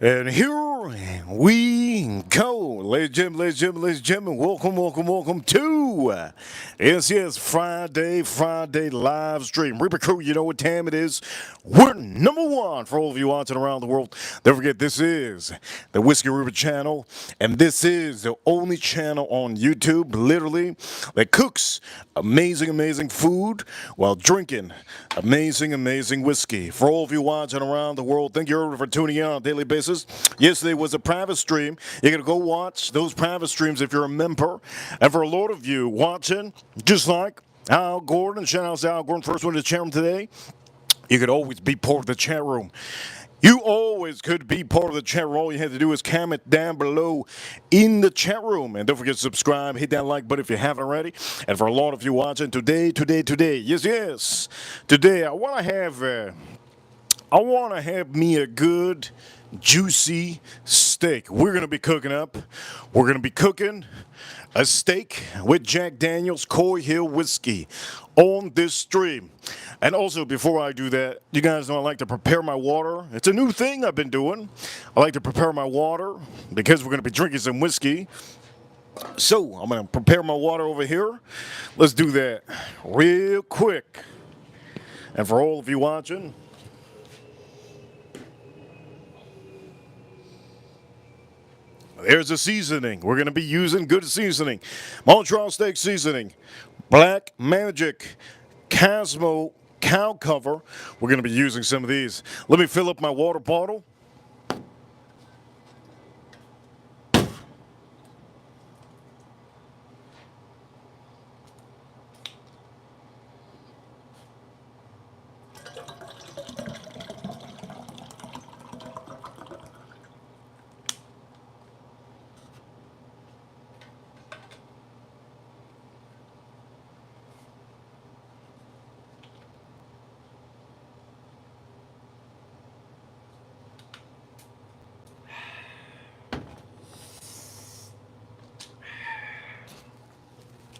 And here we go. Ladies and gentlemen, welcome to yes, Friday live stream. Reaper Crew, you know what time it is. We're number one for all of you watching around the world. Don't forget, this is the Whiskey Reaper channel, and this is the only channel on YouTube, literally, that cooks amazing food while drinking amazing whiskey. For all of you watching around the world, thank you for tuning in on a daily basis. Yesterday was a private stream. You're going to go watch those private streams if you're a member. And for a lot of you watching, just like Al Gordon, shout out to Al Gordon, first one to the chat room today, you could always be part of the chat room. You always could be part of the chat room. All you have to do is comment down below in the chat room. And don't forget to subscribe, hit that like button if you haven't already. And for a lot of you watching today, yes, today I want to have me a good, juicy steak. We're going to be cooking up. We're going to be cooking a steak with Jack Daniel's Coy Hill whiskey on this stream. And also, before I do that, you guys know I like to prepare my water. It's a new thing I've been doing. I like to prepare my water because we're going to be drinking some whiskey. So I'm going to prepare my water over here. Let's do that real quick. And for all of you watching, there's the seasoning. We're going to be using good seasoning. Montreal steak seasoning, Black Magic, Cosmo cow cover. We're going to be using some of these. Let me fill up my water bottle.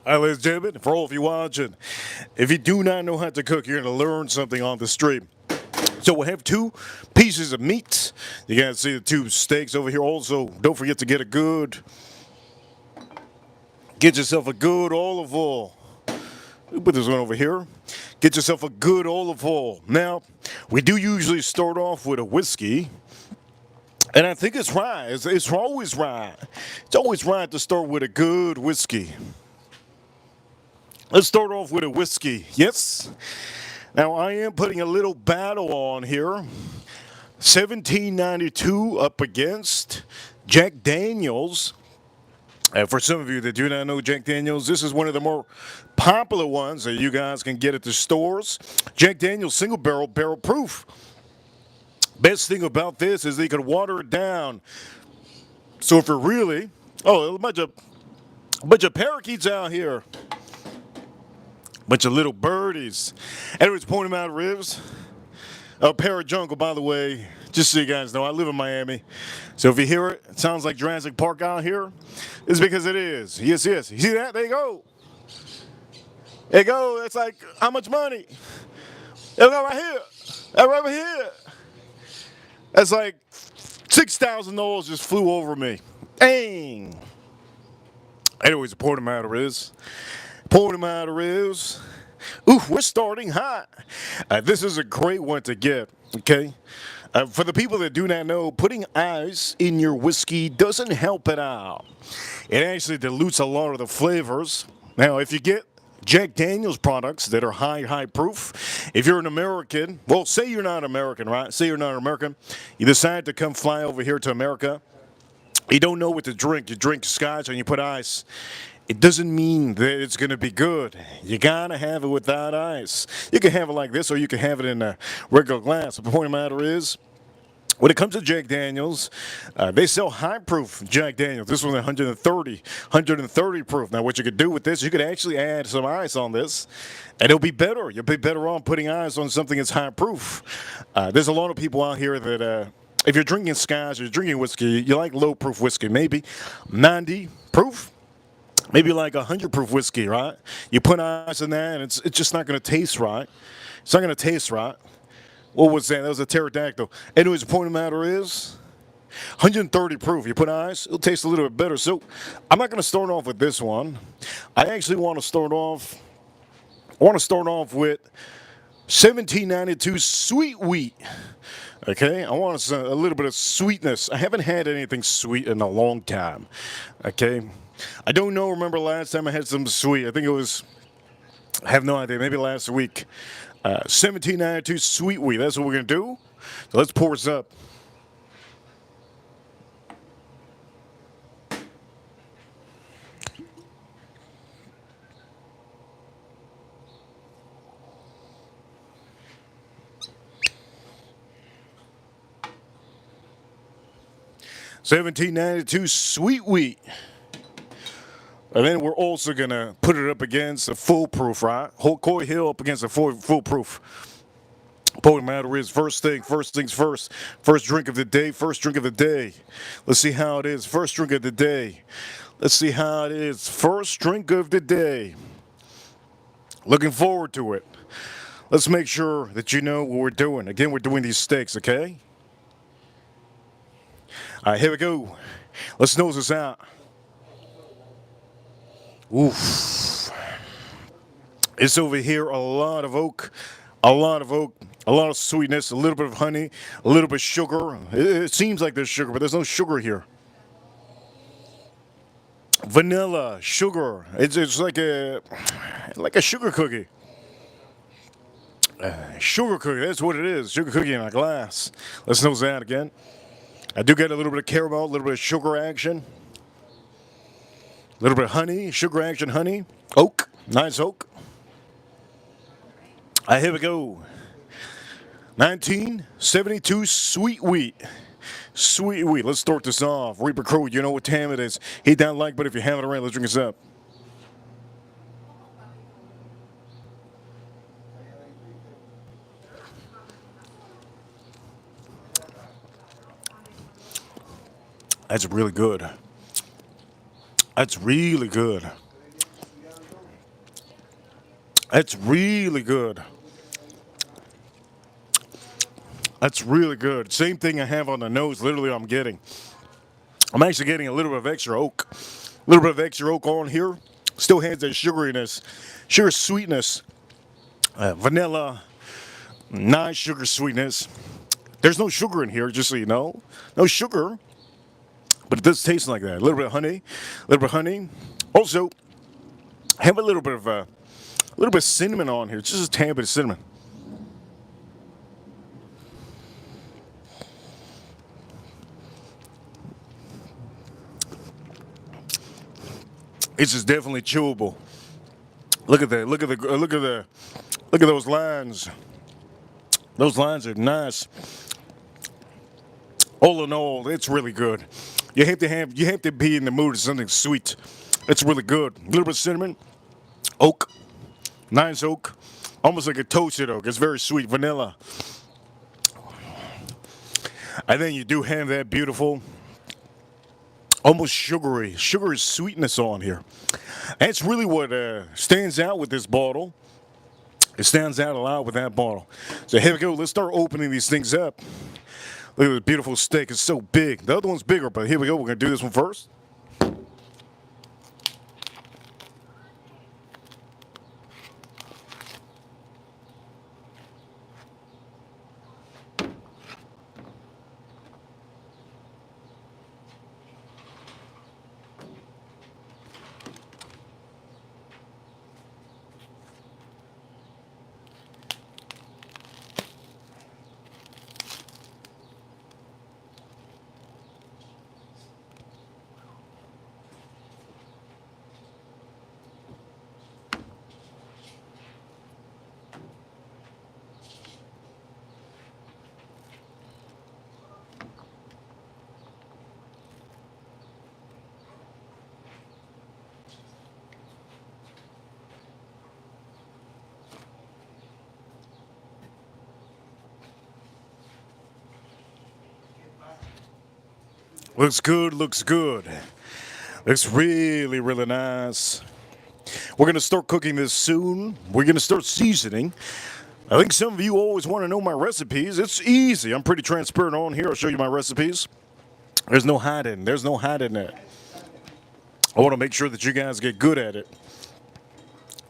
All right, ladies and gentlemen, for all of you watching, if you do not know how to cook, you're going to learn something on the stream. So we'll have two pieces of meat. You guys see the two steaks over here. Also, don't forget to get yourself a good olive oil. We'll put this one over here. Get yourself a good olive oil. Now, we do usually start off with a whiskey. And I think it's right. It's always right. It's always right to start with a good whiskey. Let's start off with a whiskey. Yes. Now, I am putting a little battle on here. 1792 up against Jack Daniel's. For some of you that do not know Jack Daniel's, this is one of the more popular ones that you guys can get at the stores. Jack Daniel's single barrel proof. Best thing about this is they can water it down. So if you're really, a bunch of parakeets out here. Bunch of little birdies. Anyways, pointing out ribs. Parrot Jungle, by the way, just so you guys know, I live in Miami. So if you hear it, it sounds like Jurassic Park out here. It's because it is. Yes. You see that? There you go. There you go. That's like, how much money? There go right here. That right over here. That's like $6,000 just flew over me. Dang. Anyways, the point of the matter is, ooh, we're starting hot. This is a great one to get, okay? For the people that do not know, putting ice in your whiskey doesn't help it out. It actually dilutes a lot of the flavors. Now, if you get Jack Daniel's products that are high proof, if you're an American, well, say you're not American, right? Say you're not American. You decide to come fly over here to America. You don't know what to drink. You drink scotch and you put ice. It doesn't mean that it's going to be good. You gotta have it without ice. You can have it like this, or you can have it in a regular glass. The point of the matter is, when it comes to Jack Daniels, they sell high-proof Jack Daniels. This one's 130 proof. Now, what you could do with this, you could actually add some ice on this, and it'll be better. You'll be better off putting ice on something that's high-proof. There's a lot of people out here that, if you're drinking scotch or you're drinking whiskey, you like low-proof whiskey, maybe 90 proof. Maybe like 100 proof whiskey, right? You put ice in that, and it's just not going to taste right. It's not going to taste right. What was that? That was a pterodactyl. Anyways, the point of the matter is, 130 proof. You put ice, it'll taste a little bit better. So I'm not going to start off with this one. I actually want to start off. I want to start off with 1792 sweet wheat. Okay, I want a little bit of sweetness. I haven't had anything sweet in a long time. Okay, I don't know. Remember last time I had something sweet? I think it was. I have no idea. Maybe last week. 1792 sweet wheat. That's what we're gonna do. So let's pour this up. $17.92 sweet wheat. And then we're also going to put it up against a foolproof, right? Coy Hill up against a foolproof. Point matter is, first things first. First drink of the day, first drink of the day. Let's see how it is. First drink of the day. Let's see how it is. First drink of the day. Looking forward to it. Let's make sure that you know what we're doing. Again, we're doing these steaks, okay? All right, here we go. Let's nose this out. Oof. It's over here, a lot of oak, a lot of sweetness, a little bit of honey, a little bit of sugar. It seems like there's sugar, but there's no sugar here. Vanilla, sugar. It's like a sugar cookie. Sugar cookie, that's what it is. Sugar cookie in a glass. Let's nose that again. I do get a little bit of caramel, a little bit of sugar action. A little bit of honey, sugar action, honey. Oak, nice oak. Here we go. 1972 sweet wheat. Sweet wheat. Let's start this off. Reaper Crew, you know what time it is. Hit that like button if you haven't already. Let's drink this up. That's really good. That's really good. That's really good. That's really good. Same thing I have on the nose. Literally, I'm actually getting a little bit of extra oak. A little bit of extra oak on here. Still has that sugariness, sugar sweetness, vanilla, nice sugar sweetness. There's no sugar in here, just so you know. No sugar. But it does taste like that. A little bit of honey. A little bit of honey. Also, have a little bit of cinnamon on here. Just a tad bit of cinnamon. This is definitely chewable. Look at that. Look at those lines. Those lines are nice. All in all, it's really good. You have to be in the mood for something sweet. It's really good. A little bit of cinnamon, oak, nice oak, almost like a toasted oak. It's very sweet, vanilla. And then you do have that beautiful, almost sugary sweetness on here. That's really what stands out with this bottle. It stands out a lot with that bottle. So here we go. Let's start opening these things up. Look at this beautiful steak. It's so big. The other one's bigger, but here we go. We're going to do this one first. Looks good, looks good. Looks really, really nice. We're going to start cooking this soon. We're going to start seasoning. I think some of you always want to know my recipes. It's easy. I'm pretty transparent on here. I'll show you my recipes. There's no hiding. There's no hiding it. I want to make sure that you guys get good at it.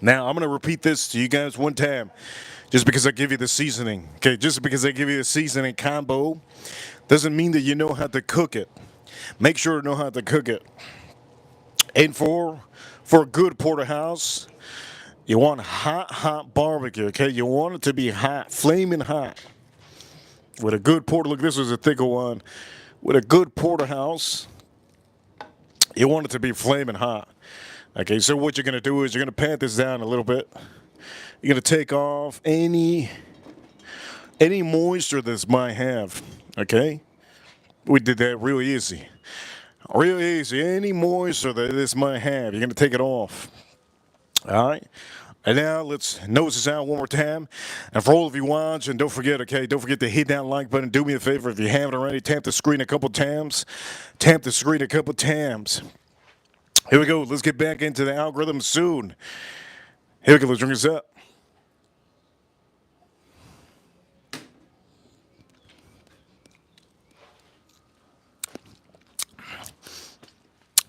Now, I'm going to repeat this to you guys one time. Just because I give you the seasoning. Okay, just because I give you the seasoning combo doesn't mean that you know how to cook it. Make sure to know how to cook it. And for a good porterhouse, you want hot barbecue, okay? You want it to be hot, flaming hot. With a good look, this was a thicker one. With a good porterhouse, you want it to be flaming hot. Okay, so what you're going to do is you're going to pat this down a little bit. You're going to take off any moisture this might have, okay? We did that real easy. Real easy. Any moisture that this might have, you're going to take it off. All right? And now let's nose this out one more time. And for all of you watching, don't forget, okay, don't forget to hit that like button. Do me a favor, if you haven't already, tap the screen a couple times. Tap the screen a couple times. Here we go. Let's get back into the algorithm soon. Here we go. Let's drink this up.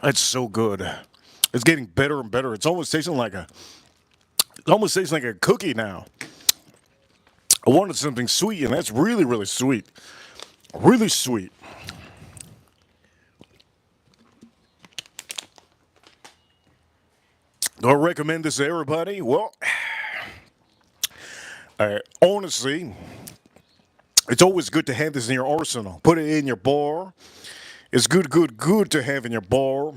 That's so good. It's getting better and better. It's almost tasting like a cookie now. I wanted something sweet, and that's really, really sweet. Really sweet. Do I recommend this to everybody? Well, honestly, it's always good to have this in your arsenal. Put it in your bar. It's good to have in your bar.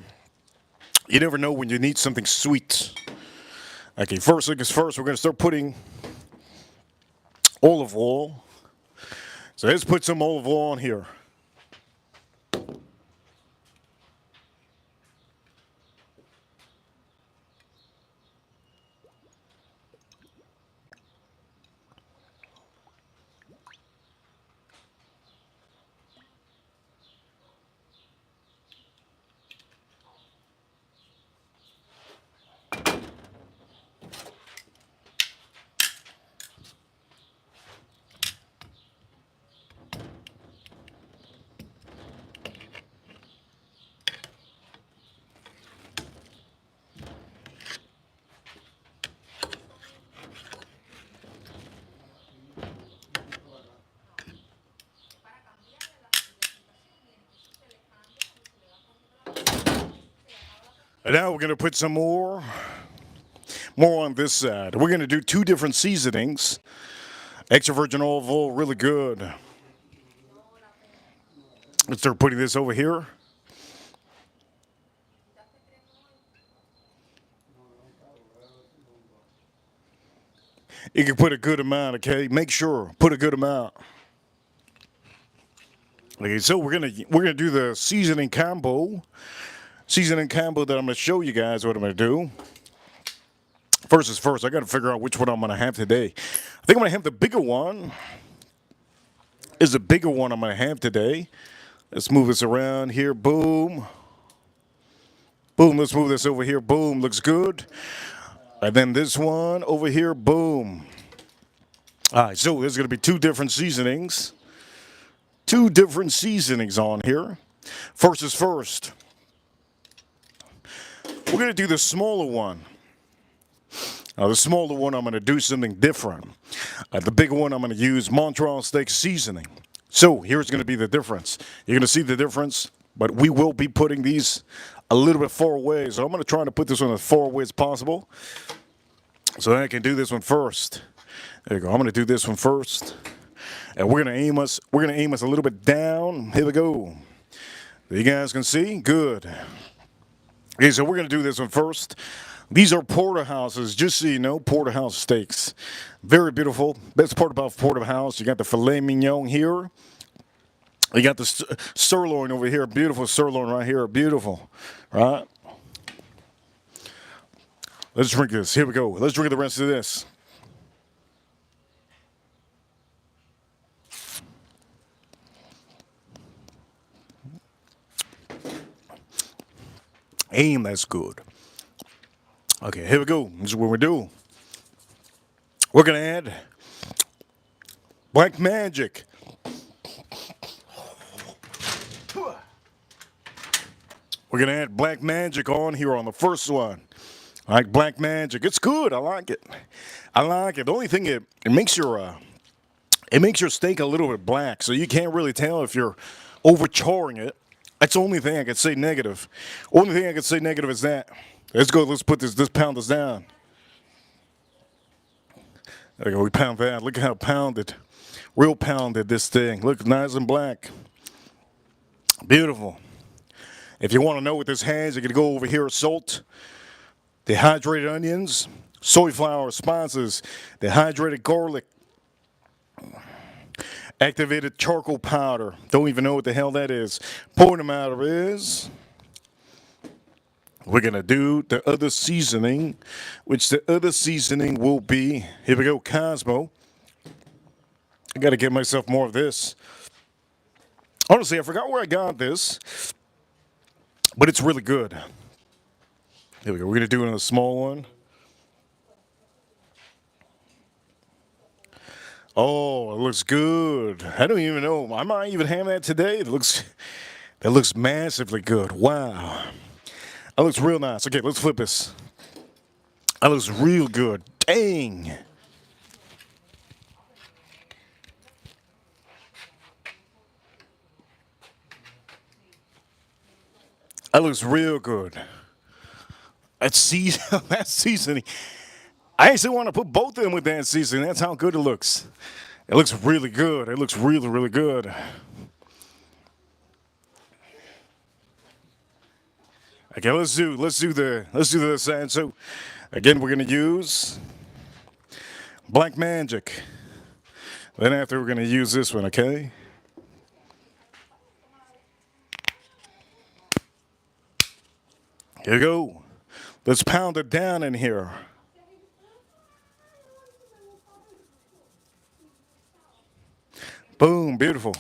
You never know when you need something sweet. Okay, first thing is first, we're going to start putting olive oil. So let's put some olive oil on here. And now we're going to put some more on this side. We're going to do two different seasonings. Extra virgin olive oil, really good. Let's start putting this over here. You can put a good amount, okay? Make sure, put a good amount. Okay, so we're gonna do the seasoning combo. Seasoning combo that I'm gonna show you guys what I'm gonna do. First is first, I gotta figure out which one I'm gonna have today. I think I'm gonna have the bigger one. Is the bigger one I'm gonna have today. Let's move this around here. Boom. Boom, let's move this over here. Boom, looks good. And then this one over here, boom. All right, so there's going to be two different seasonings. Two different seasonings on here. First is first. We're going to do the smaller one. Now, the smaller one, I'm going to do something different. The bigger one, I'm going to use Montreal steak seasoning. So here's going to be the difference. You're going to see the difference, but we will be putting these a little bit far away. So I'm going to try to put this one as far away as possible. So I can do this one first. There you go. I'm going to do this one first. And we're going to aim us a little bit down. Here we go. You guys can see? Good. Okay, so we're going to do this one first. These are porterhouses, just so you know, porterhouse steaks. Very beautiful. Best part about porterhouse, you got the filet mignon here. You got the sirloin over here. Beautiful sirloin right here. Beautiful. Right? Let's drink this. Here we go. Let's drink the rest of this. Aim, that's good. Okay, here we go. This is what we do. We're going to add Black Magic. We're going to add Black Magic on here on the first one. I like Black Magic. It's good. I like it. I like it. The only thing it makes your steak a little bit black, so you can't really tell if you're overcharring it. That's the only thing I could say negative. Only thing I could say negative is that. Let's go. Let's put this. Let's pound this down. There we go. We pound that. Look at how pounded, real pounded this thing. Look, nice and black. Beautiful. If you want to know what this has, you can go over here. Salt, dehydrated onions, soy flour, spices, dehydrated garlic, activated charcoal powder. Don't even know what the hell that is. Point of matter is, we're going to do the other seasoning, which the other seasoning will be, here we go, Cosmo. I got to get myself more of this. Honestly, I forgot where I got this, but it's really good. Here we go. We're going to do it in a small one. Oh, it looks good. I don't even know. I might even have that today. That looks massively good. Wow. That looks real nice. Okay, let's flip this. That looks real good. Dang. That looks real good. That's seasoning. I actually want to put both of them with that seasoning. That's how good it looks. It looks really good. It looks really, really good. Okay, let's do the sand. So again, we're gonna use Black Magic. Then after we're gonna use this one, okay? Here we go. Let's pound it down in here. Boom, beautiful.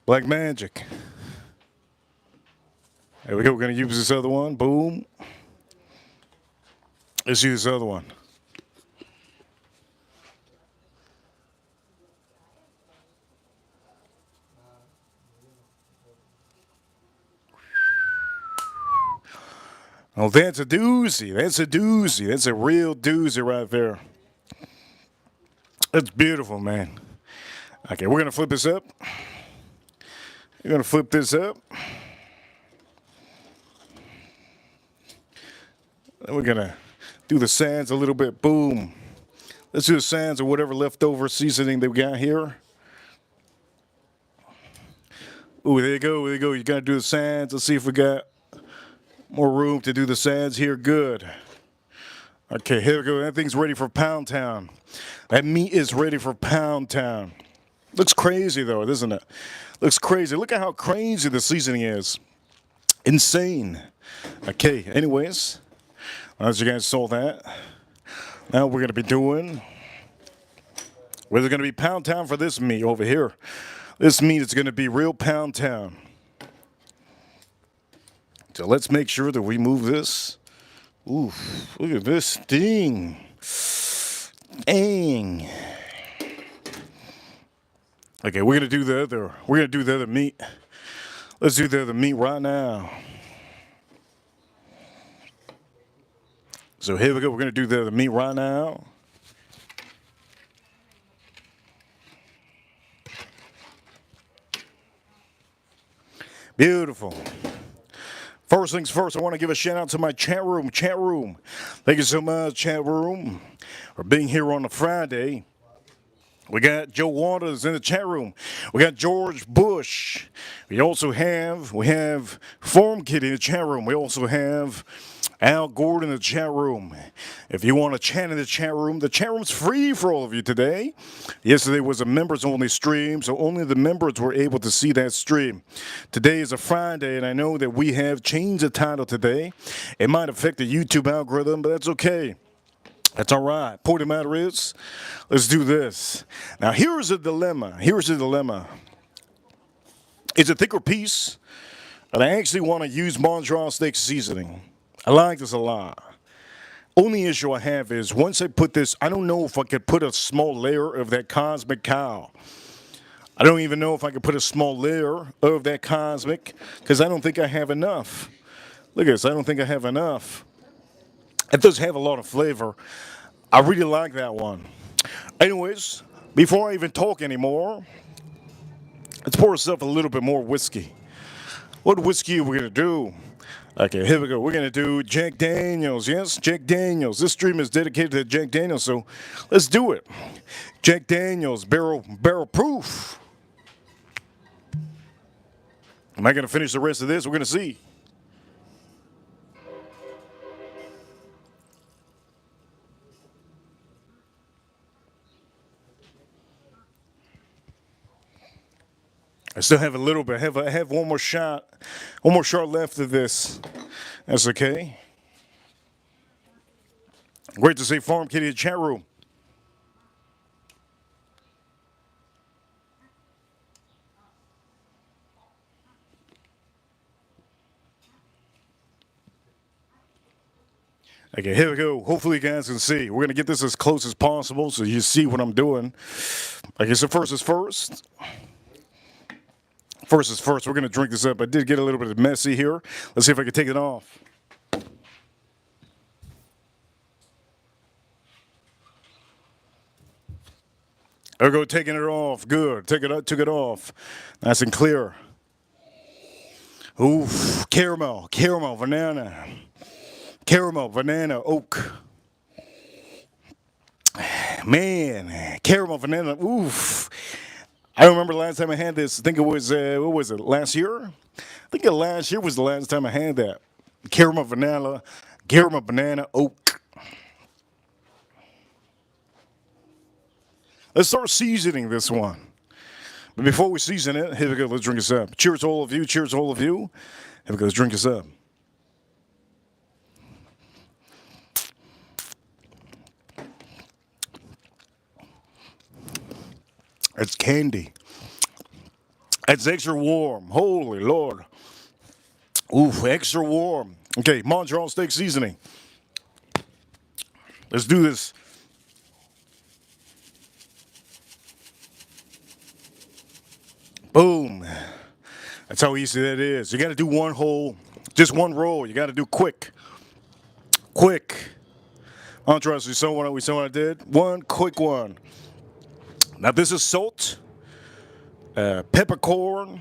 Black Magic. There we go. We're going to use this other one. Boom. Let's use this other one. Oh, that's a doozy. That's a doozy. That's a real doozy right there. That's beautiful, man. Okay, we're going to flip this up. We're going to flip this up. Then we're going to do the sands a little bit. Boom. Let's do the sands or whatever leftover seasoning that we got here. Ooh, there you go. There you go. You got to do the sands. Let's see if we got more room to do the sands here. Good. Okay, here we go. That thing's ready for Pound Town. That meat is ready for Pound Town. Looks crazy, though, isn't it? Looks crazy. Look at how crazy the seasoning is. Insane. Okay, anyways, as you guys saw that, now we're going to be doing, we're going to be Pound Town for this meat over here. This meat is going to be real Pound Town. So let's make sure that we move this. Ooh, look at this thing. Dang. Okay, we're gonna do the other meat. Let's do the other meat right now. So here we go. We're gonna do the other meat right now. Beautiful. First things first, I want to give a shout out to my chat room. Chat room. Thank you so much, chat room, for being here on a Friday. We got Joe Waters in the chat room. We got George Bush. We have Form Kid in the chat room. We also have Al Gordon in the chat room. If you want to chat in the chat room's free for all of you today. Yesterday was a members-only stream, so only the members were able to see that stream. Today is a Friday, and I know that we have changed the title today. It might affect the YouTube algorithm, but that's okay. That's all right. Point of the matter is, let's do this. Now, here's a dilemma. It's a thicker piece, and I actually want to use Montreal steak seasoning. I like this a lot. Only issue I have is once I put this, I don't know if I could put a small layer of that Cosmic Cow I don't even know if I could put a small layer of that cosmic because I don't think I have enough. Look at this. I don't think I have enough. It does have a lot of flavor. I really like that one. Anyways, before I even talk anymore, let's pour ourselves a little bit more whiskey. What whiskey are we going to do? Okay, here we go. We're going to do Jack Daniels. Yes, Jack Daniels. This stream is dedicated to Jack Daniels, so let's do it. Jack Daniels, barrel proof. Am I going to finish the rest of this? We're going to see. I still have a little bit. I have one more shot left of this. That's okay. Great to see Farm Kitty in the chat room. Okay, here we go. Hopefully you guys can see. We're going to get this as close as possible so you see what I'm doing. Okay, so first is first. First is first. We're going to drink this up. I did get a little bit messy here. Let's see if I can take it off. There we go, taking it off. Good. Took it off. Nice and clear. Oof. Caramel, banana. Caramel, banana, oak. Man, caramel, banana, oof. I don't remember the last time I had this. I think it was, what was it, last year? I think last year was the last time I had that. Caramel, banana, oak. Let's start seasoning this one. But before we season it, here we go, let's drink this up. Cheers to all of you, cheers to all of you. Here we go, let's drink this up. It's candy. It's extra warm. Holy Lord. Oof, extra warm. Okay, Montreal steak seasoning. Let's do this. Boom. That's how easy that is. You got to do one whole, just one roll. You got to do quick. Quick. Montreal, we saw what I did. One quick one. Now this is salt, peppercorn.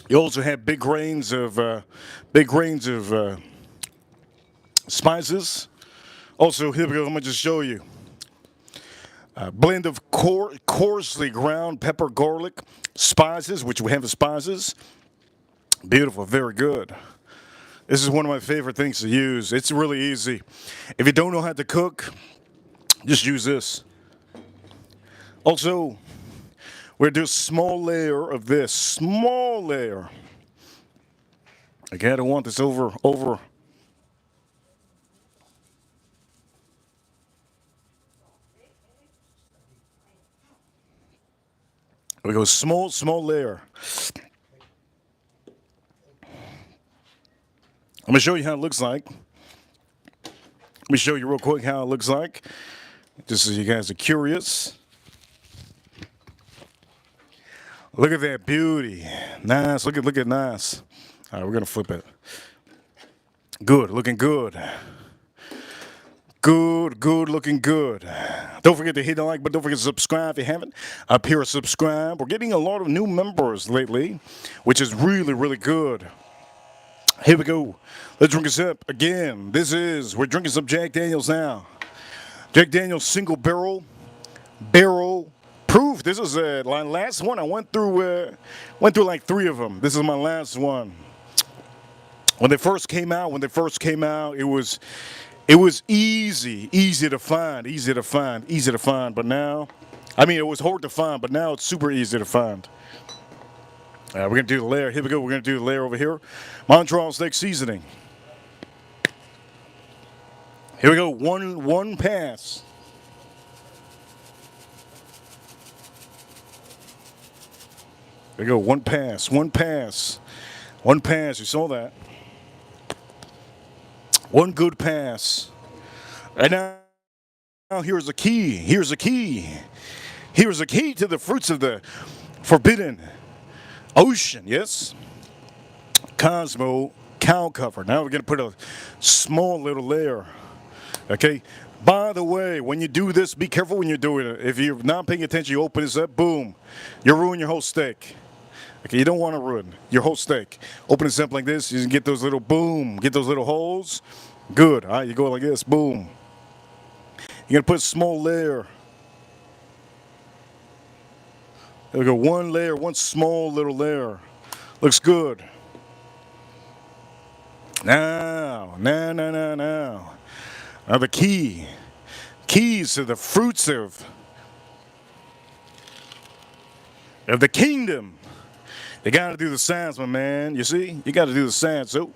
You also have big grains of spices. Also, here we go. I'm gonna just show you. Blend of coarsely ground pepper, garlic, spices, which we have as spices. Beautiful, very good. This is one of my favorite things to use. It's really easy. If you don't know how to cook, just use this. Also, we're gonna do a small layer of this. Small layer. Again, I don't want this over. We go small layer. I'm gonna show you how it looks like. Let me show you real quick how it looks like, just so you guys are curious. Look at that beauty. Nice. Look at nice. All right, we're gonna flip it. Good, looking good. Good, looking good. Don't forget to hit the like button. Don't forget to subscribe if you haven't. Up here, subscribe. We're getting a lot of new members lately, which is really, really good. Here we go. Let's drink this up again. We're drinking some Jack Daniels now. Jack Daniels single barrel proof. This is my last one. I went through like 3 of them. This is my last one. When they first came out, it was easy to find. But now, I mean, it was hard to find, but now it's super easy to find. We're gonna do the layer. Here we go. We're gonna do the layer over here. Montreal steak seasoning. Here we go. One pass. There we go. One pass. You saw that. One good pass. And now here's the key. Here's a key to the fruits of the forbidden ocean. Yes, Cosmo cow cover. Now we're gonna put a small little layer. Okay. By the way, when you do this, be careful when you're doing it. If you're not paying attention, you open this up, boom, you ruin your whole steak. Okay, you don't want to ruin your whole steak. Open this up like this, you can get those little boom, get those little holes. Good. All right, you go like this, boom. You're gonna put a small layer. There we go, one layer, one small little layer. Looks good. Now. Now the keys to the fruits of the kingdom. You gotta do the science, my man. You see? You gotta do the science. So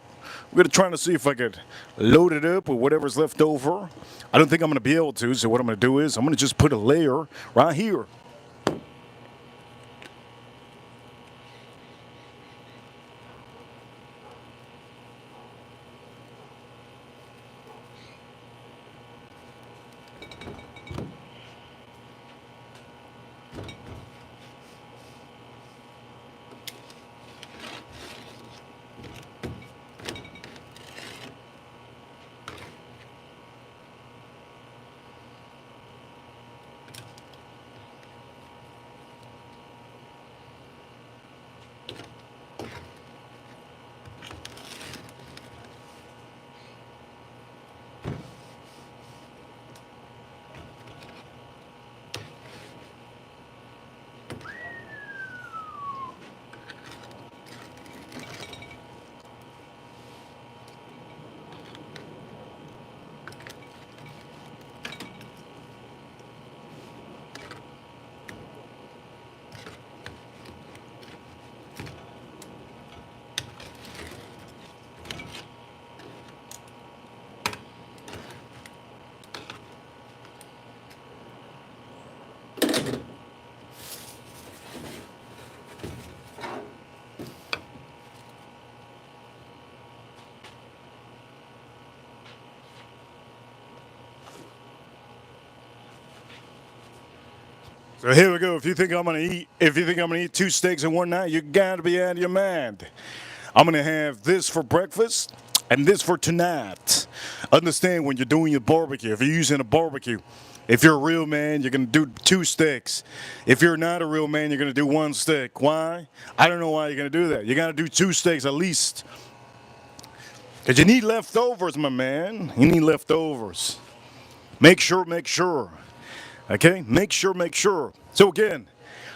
we're gonna try to see if I could load it up with whatever's left over. I don't think I'm gonna be able to, so what I'm gonna do is I'm gonna just put a layer right here. So here we go. If you think I'm gonna eat two steaks in one night, you gotta be out of your mind. I'm gonna have this for breakfast and this for tonight. Understand when you're doing your barbecue, if you're using a barbecue, if you're a real man, you're gonna do two steaks. If you're not a real man, you're gonna do one steak. Why? I don't know why you're gonna do that. You gotta do two steaks at least. Because you need leftovers, my man. You need leftovers. Make sure. Okay? Make sure. So again,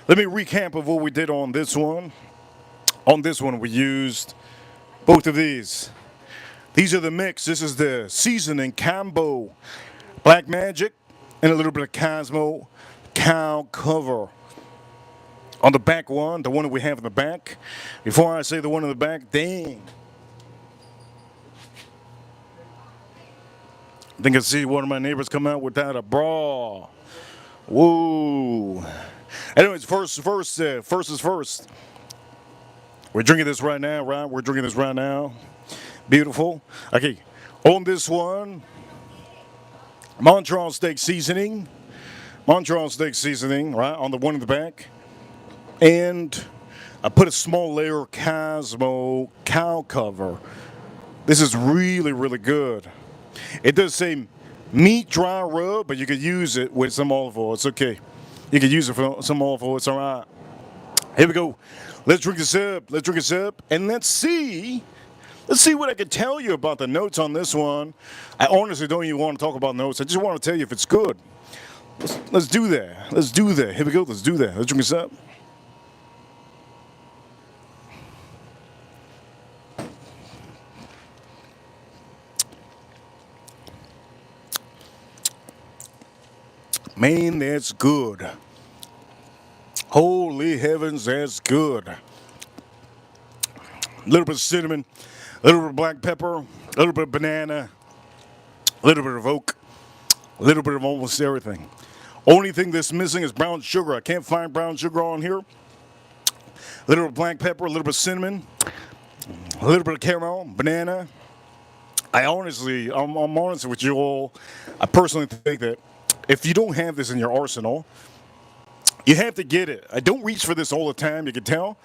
let me recap of what we did on this one. On this one, we used both of these. These are the mix. This is the seasoning combo. Black Magic and a little bit of Cosmo cow cover. On the back one, the one that we have in the back. Before I say the one in the back, dang. I think I see one of my neighbors come out without a bra. Whoa. Anyways, first is first. We're drinking this right now, right? We're drinking this right now. Beautiful. Okay, on this one, Montreal steak seasoning, right? On the one in the back. And I put a small layer of Cosmo cow cover. This is really good. It does say meat dry rub, but you could use it with some olive oil. It's okay. You could use it for some olive oil. It's all right. Here we go. Let's drink this up, and let's see what I can tell you about the notes on this one. I honestly don't even want to talk about notes. I just want to tell you if it's good. Let's do that. Here we go. Let's do that. Let's drink this up. Man, that's good. Holy heavens, that's good. A little bit of cinnamon, a little bit of black pepper, a little bit of banana, a little bit of oak, a little bit of almost everything. Only thing that's missing is brown sugar. I can't find brown sugar on here. A little bit of black pepper, a little bit of cinnamon, a little bit of caramel, banana. I'm honest with you all. I personally think that if you don't have this in your arsenal, You have to get it. I don't reach for this all the time, you can tell.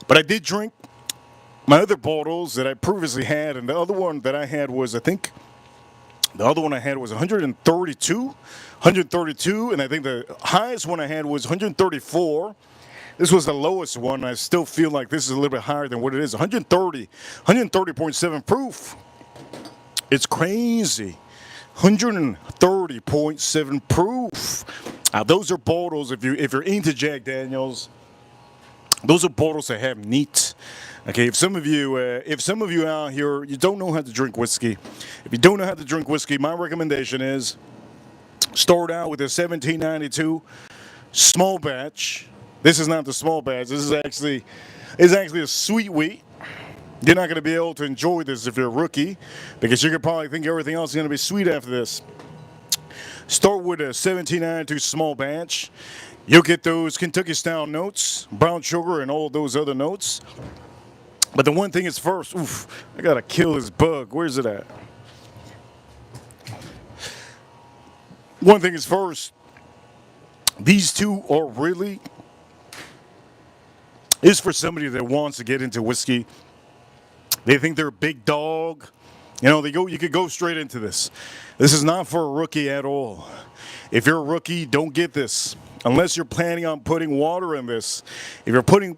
But I did drink my other bottles that I previously had, and the other one that I had was, I think, the other one I had was 132, and I think the highest one I had was 134. This was the lowest one. I still feel like this is a little bit higher than what it is. 130.7 proof. It's crazy. 130.7 proof. Those are bottles. If you're into Jack Daniels, those are bottles that have neat. Okay, if some of you out here, you don't know how to drink whiskey. If you don't know how to drink whiskey, my recommendation is start out with a 1792 small batch. This is not the small batch. This is actually a sweet wheat. You're not going to be able to enjoy this if you're a rookie, because you could probably think everything else is going to be sweet after this. Start with a 1792 small batch. You'll get those Kentucky style notes, brown sugar, and all those other notes. But the one thing is first, I gotta kill this bug. Where's it at? One thing is first, these two are really, is for somebody that wants to get into whiskey. They think they're a big dog. You could go straight into this. This is not for a rookie at all. If you're a rookie, don't get this. Unless you're planning on putting water in this. If you're planning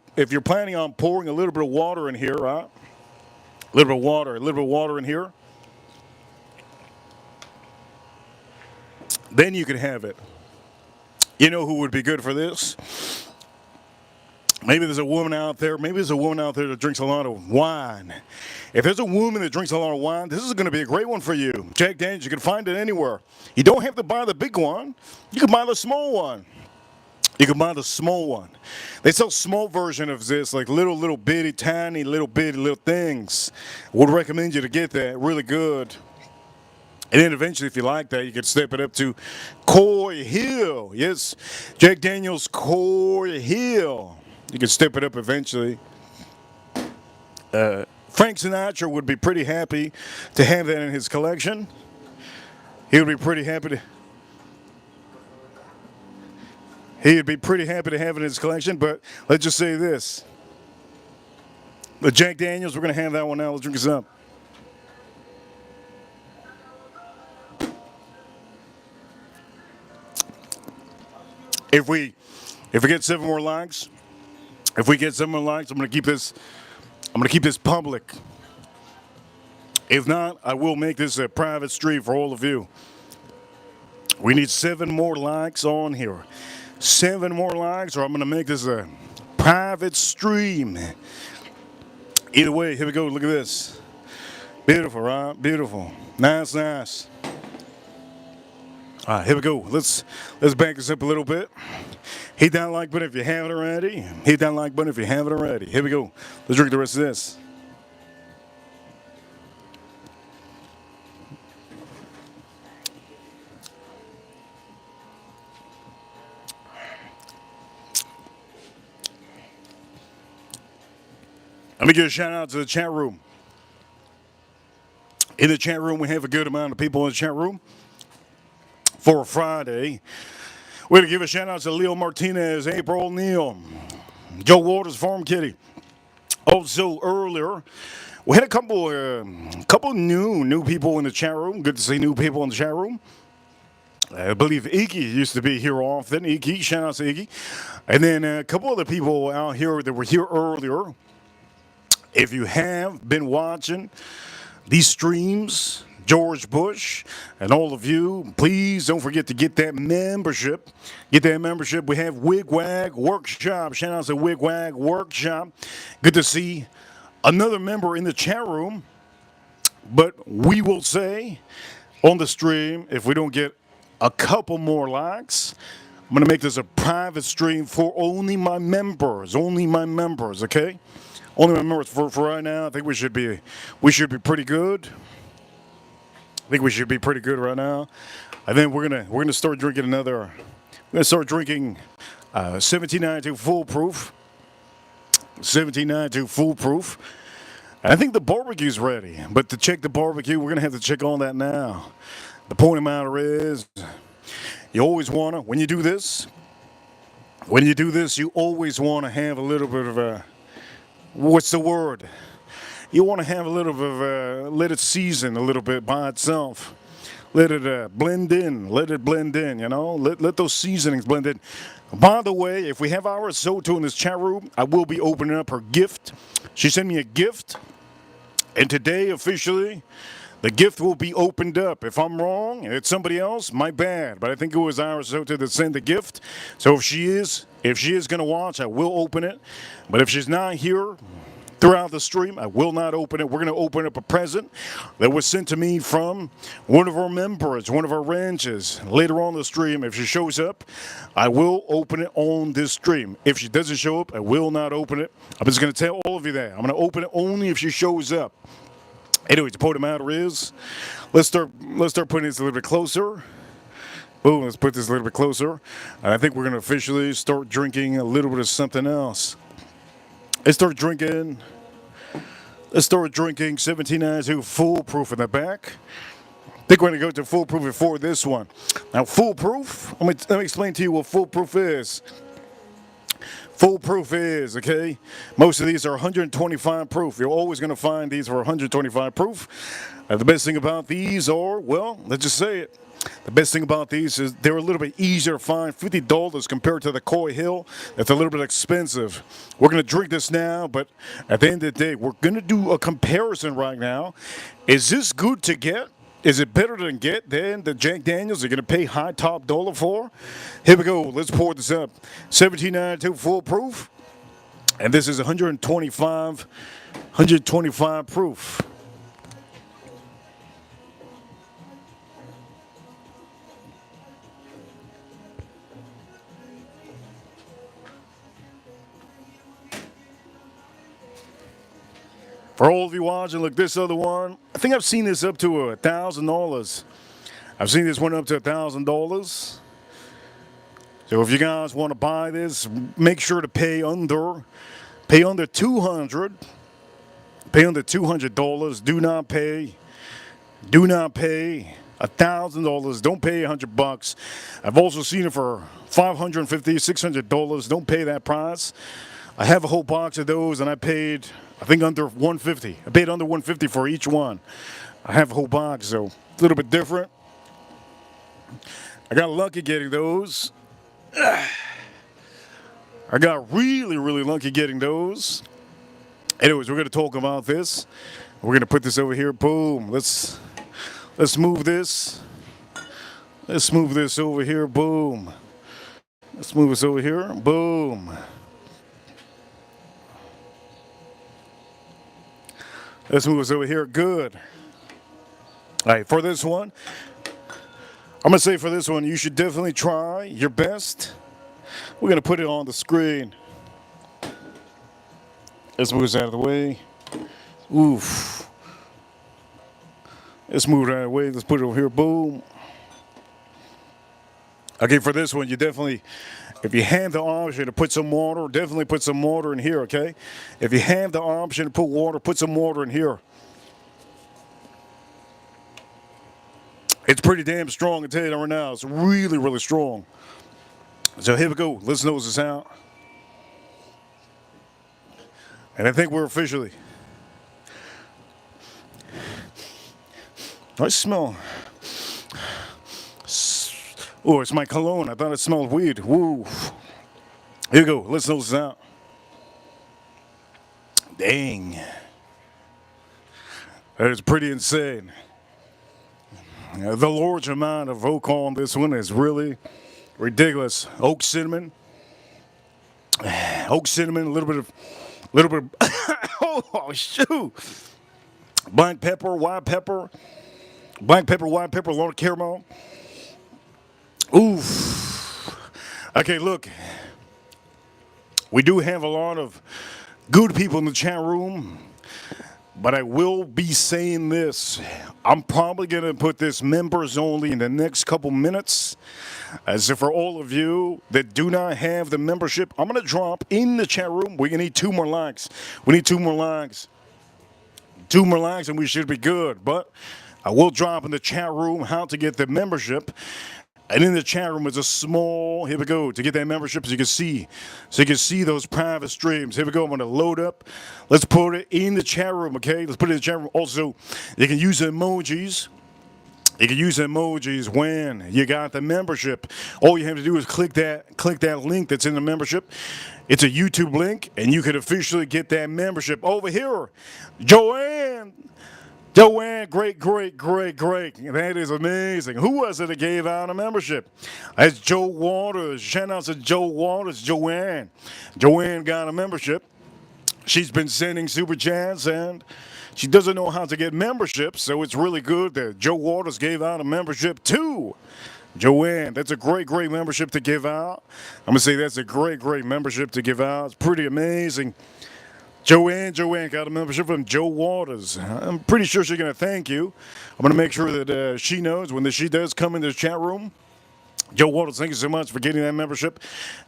on pouring a little bit of water in here, right? A little bit of water in here. Then you can have it. You know who would be good for this? Maybe there's a woman out there that drinks a lot of wine. If there's a woman that drinks a lot of wine, this is going to be a great one for you. Jack Daniels, you can find it anywhere. You don't have to buy the big one. You can buy the small one. They sell small version of this, like little bitty, tiny, little things. Would recommend you to get that. Really good. And then eventually, if you like that, you can step it up to Coy Hill. Yes, Jack Daniels Coy Hill. You can step it up eventually. Frank Sinatra would be pretty happy to have that in his collection. He would be pretty happy to. He'd be pretty happy to have it in his collection, but let's just say this. The Jack Daniels, we're going to have that one now. Let's drink this up. If we get 7 more likes, I'm going to keep this public. If not, I will make this a private stream for all of you. We need 7 more likes on here. 7 more likes, or I'm going to make this a private stream. Either way, here we go. Look at this. Beautiful, right? Beautiful. Nice. All right, here we go. Let's back this up a little bit. Hit that like button if you haven't already. Here we go. Let's drink the rest of this. Let me give a shout out to the chat room. In the chat room, we have a good amount of people in the chat room for a Friday. We're going to give a shout out to Leo Martinez, April Neal, Joe Waters, Farm Kitty. Also earlier, we had a couple new people in the chat room. Good to see new people in the chat room. I believe Iggy used to be here often. Iggy, shout out to Iggy. And then a couple other people out here that were here earlier. If you have been watching these streams, George Bush and all of you, please don't forget to get that membership. We have Wigwag Workshop. Shout out to Wigwag Workshop. Good to see another member in the chat room. But we will say on the stream, if we don't get a couple more likes, I'm going to make this a private stream for only my members. Okay? Only my members for right now. I think we should be pretty good. Right now. I think we're gonna start drinking another. We're gonna start drinking 1792 Foolproof. 1792 Foolproof. And I think the barbecue's ready. But to check the barbecue, we're gonna have to check on that now. The point of the matter is, you always wanna, when you do this, When you do this, you always want to have a little bit of a, what's the word? You want to have a little bit of a, let it season a little bit by itself. Let it blend in. Let it blend in, you know? Let those seasonings blend in. By the way, if we have our Soto in this chat room, I will be opening up her gift. She sent me a gift. And today, officially, the gift will be opened up. If I'm wrong, and it's somebody else, my bad. But I think it was our Soto that sent the gift. So if she is going to watch, I will open it. But if she's not here throughout the stream, I will not open it. We're going to open up a present that was sent to me from one of our members, one of our ranches. Later on the stream, if she shows up, I will open it on this stream. If she doesn't show up, I will not open it. I'm just going to tell all of you that. I'm going to open it only if she shows up. Anyways, the point of the matter is, let's start putting this a little bit closer. Boom, let's put this a little bit closer. And I think we're going to officially start drinking a little bit of something else. Let's start drinking 1792 Foolproof in the back. I think we're going to go to Foolproof before this one. Now, Foolproof, let me explain to you what Foolproof is. Foolproof is, okay, most of these are 125 proof. You're always going to find these for 125 proof. The best thing about these are, well, let's just say it. The best thing about these is they're a little bit easier to find, $50 compared to the Coy Hill. That's a little bit expensive. We're going to drink this now, but at the end of the day, we're going to do a comparison right now. Is this good to get? Is it better than get than the Jack Daniels you're going to pay high top dollar for? Here we go. Let's pour this up. 1792 Foolproof. And this is 125 proof. For all of you watching, look, this other one, I think I've seen this up to $1,000. I've seen this one up to $1,000. So if you guys want to buy this, make sure to pay under $200. Pay under $200. Do not pay $1,000. Don't pay $100. I've also seen it for $550, $600. Don't pay that price. I have a whole box of those, and I paid, I think, under $150. I paid under $150 for each one. I have a whole box, so a little bit different. I got lucky getting those. I got really, really lucky getting those. Anyways, we're going to talk about this. We're going to put this over here. Boom. Let's move this. Let's move this over here. Boom. Let's move this over here. Boom. Let's move this over here. Good. All right, for this one, I'm going to say for this one, you should definitely try your best. We're going to put it on the screen. Let's move this out of the way. Oof. Let's move it out of the way. Let's put it over here. Boom. Okay, for this one, you definitely, if you have the option to put some water, definitely put some water in here, okay? If you have the option to put water, put some water in here. It's pretty damn strong, I tell you that right now. It's really, really strong. So here we go. Let's nose this out. And I think we're officially. I smell. Oh, it's my cologne. I thought it smelled weed. Woo. Here we go. Let's nose this out. Dang. That is pretty insane. The large amount of oak on this one is really ridiculous. Oak cinnamon, a little bit of oh shoot, black pepper, white pepper, a lot of caramel. Oof. Okay, look, we do have a lot of good people in the chat room. But I will be saying this. I'm probably going to put this members only in the next couple minutes. As if for all of you that do not have the membership, I'm going to drop in the chat room. We're going to need 2 more likes. We need 2 more likes. 2 more likes and we should be good. But I will drop in the chat room how to get the membership. And in the chat room is a small, here we go, to get that membership so you can see. So you can see those private streams. Here we go, I'm gonna load up. Let's put it in the chat room, okay? Let's put it in the chat room. Also, you can use emojis. You can use emojis when you got the membership. All you have to do is click that link that's in the membership. It's a YouTube link, and you can officially get that membership. Over here, Joanne, great. That is amazing. Who was it that gave out a membership? That's Joe Waters. Shout out to Joe Waters, Joanne. Joanne got a membership. She's been sending super chats, and she doesn't know how to get memberships, so it's really good that Joe Waters gave out a membership too. Joanne, that's a great membership to give out. I'm going to say that's a great membership to give out. It's pretty amazing. Joanne got a membership from Joe Waters. I'm pretty sure she's going to thank you. I'm going to make sure that she knows when she does come into the chat room. Joe Waters, thank you so much for getting that membership.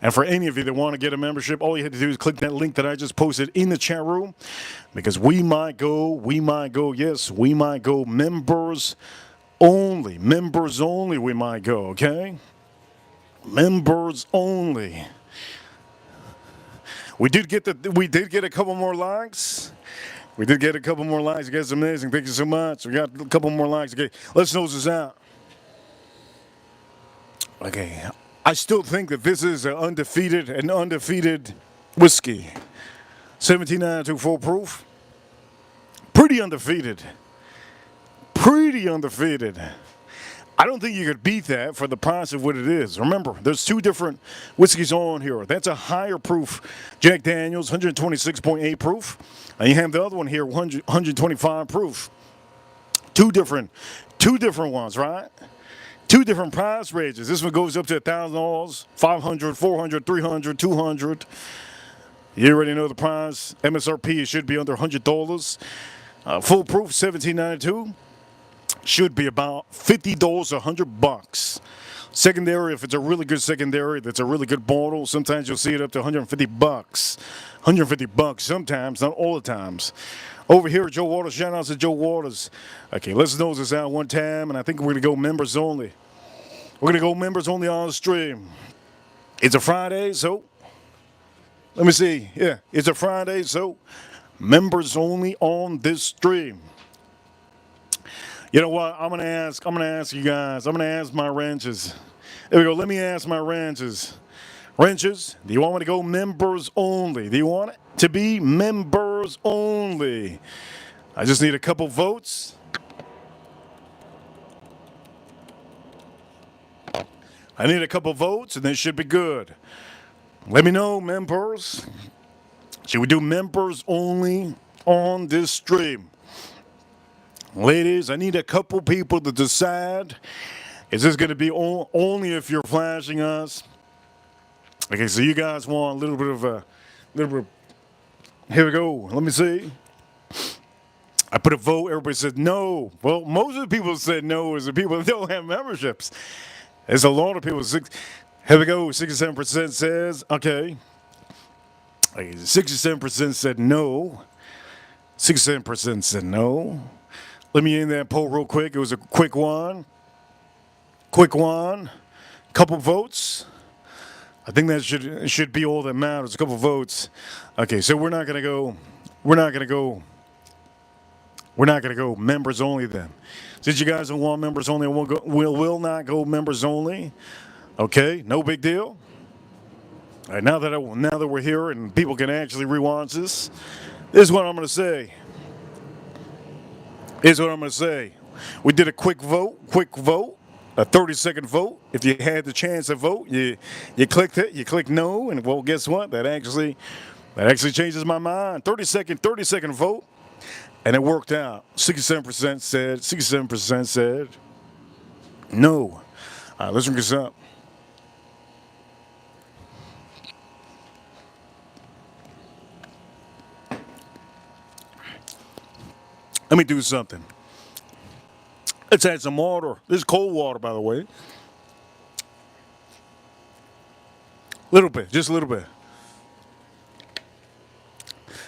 And for any of you that want to get a membership, all you have to do is click that link that I just posted in the chat room. Because we might go members only. Members only we might go, okay? Members only. We did get a couple more likes. You guys are amazing. Thank you so much. We got a couple more likes. Okay, let's nose this out. Okay, I still think that this is an undefeated whiskey. 1792 full proof. Pretty undefeated. I don't think you could beat that for the price of what it is. Remember, there's two different whiskeys on here. That's a higher proof Jack Daniels, 126.8 proof. And you have the other one here, 125 proof. Two different ones, right? Two different price ranges. This one goes up to $1,000, 500, 400, 300, 200. You already know the price. MSRP should be under $100. Full proof, 1792. Should be about $50, $100. Secondary, if it's a really good secondary, that's a really good bottle, sometimes you'll see it up to $150. $150 sometimes, not all the times. Over here, Joe Waters, shout out to Joe Waters. Okay, let's nose this out one time, and I think we're gonna go members only. We're gonna go members only on the stream. It's a Friday, so let me see. Yeah, it's a Friday, so members only on this stream. You know what? I'm gonna ask you guys. I'm gonna ask my ranches. There we go. Let me ask my ranches. Ranches, do you want me to go members only? Do you want it to be members only? I just need a couple votes. I need a couple votes, and this should be good. Let me know, members. Should we do members only on this stream? Ladies, I need a couple people to decide. Is this going to be only if you're flashing us? Okay, so you guys want a little bit. Here we go. Let me see. I put a vote. Everybody said no. Well, most of the people that said no is the people that don't have memberships. There's a lot of people. Here we go. 67% says okay. 67% said no. 67% said no. Let me end that poll real quick. It was a quick one. Couple votes. I think that should be all that matters. A couple votes. Okay, so we're not gonna go members only then. Since you guys don't want members only, we'll not go members only. Okay, no big deal. All right, now that we're here and people can actually rewatch this is what I'm gonna say. We did a quick vote, a 30-second vote. If you had the chance to vote, you clicked it, you clicked no, and well, guess what? That actually changes my mind. 30-second vote, and it worked out. 67% said no. All right, let's drink this up. Let me do something. Let's add some water. This is cold water, by the way. Little bit, just a little bit.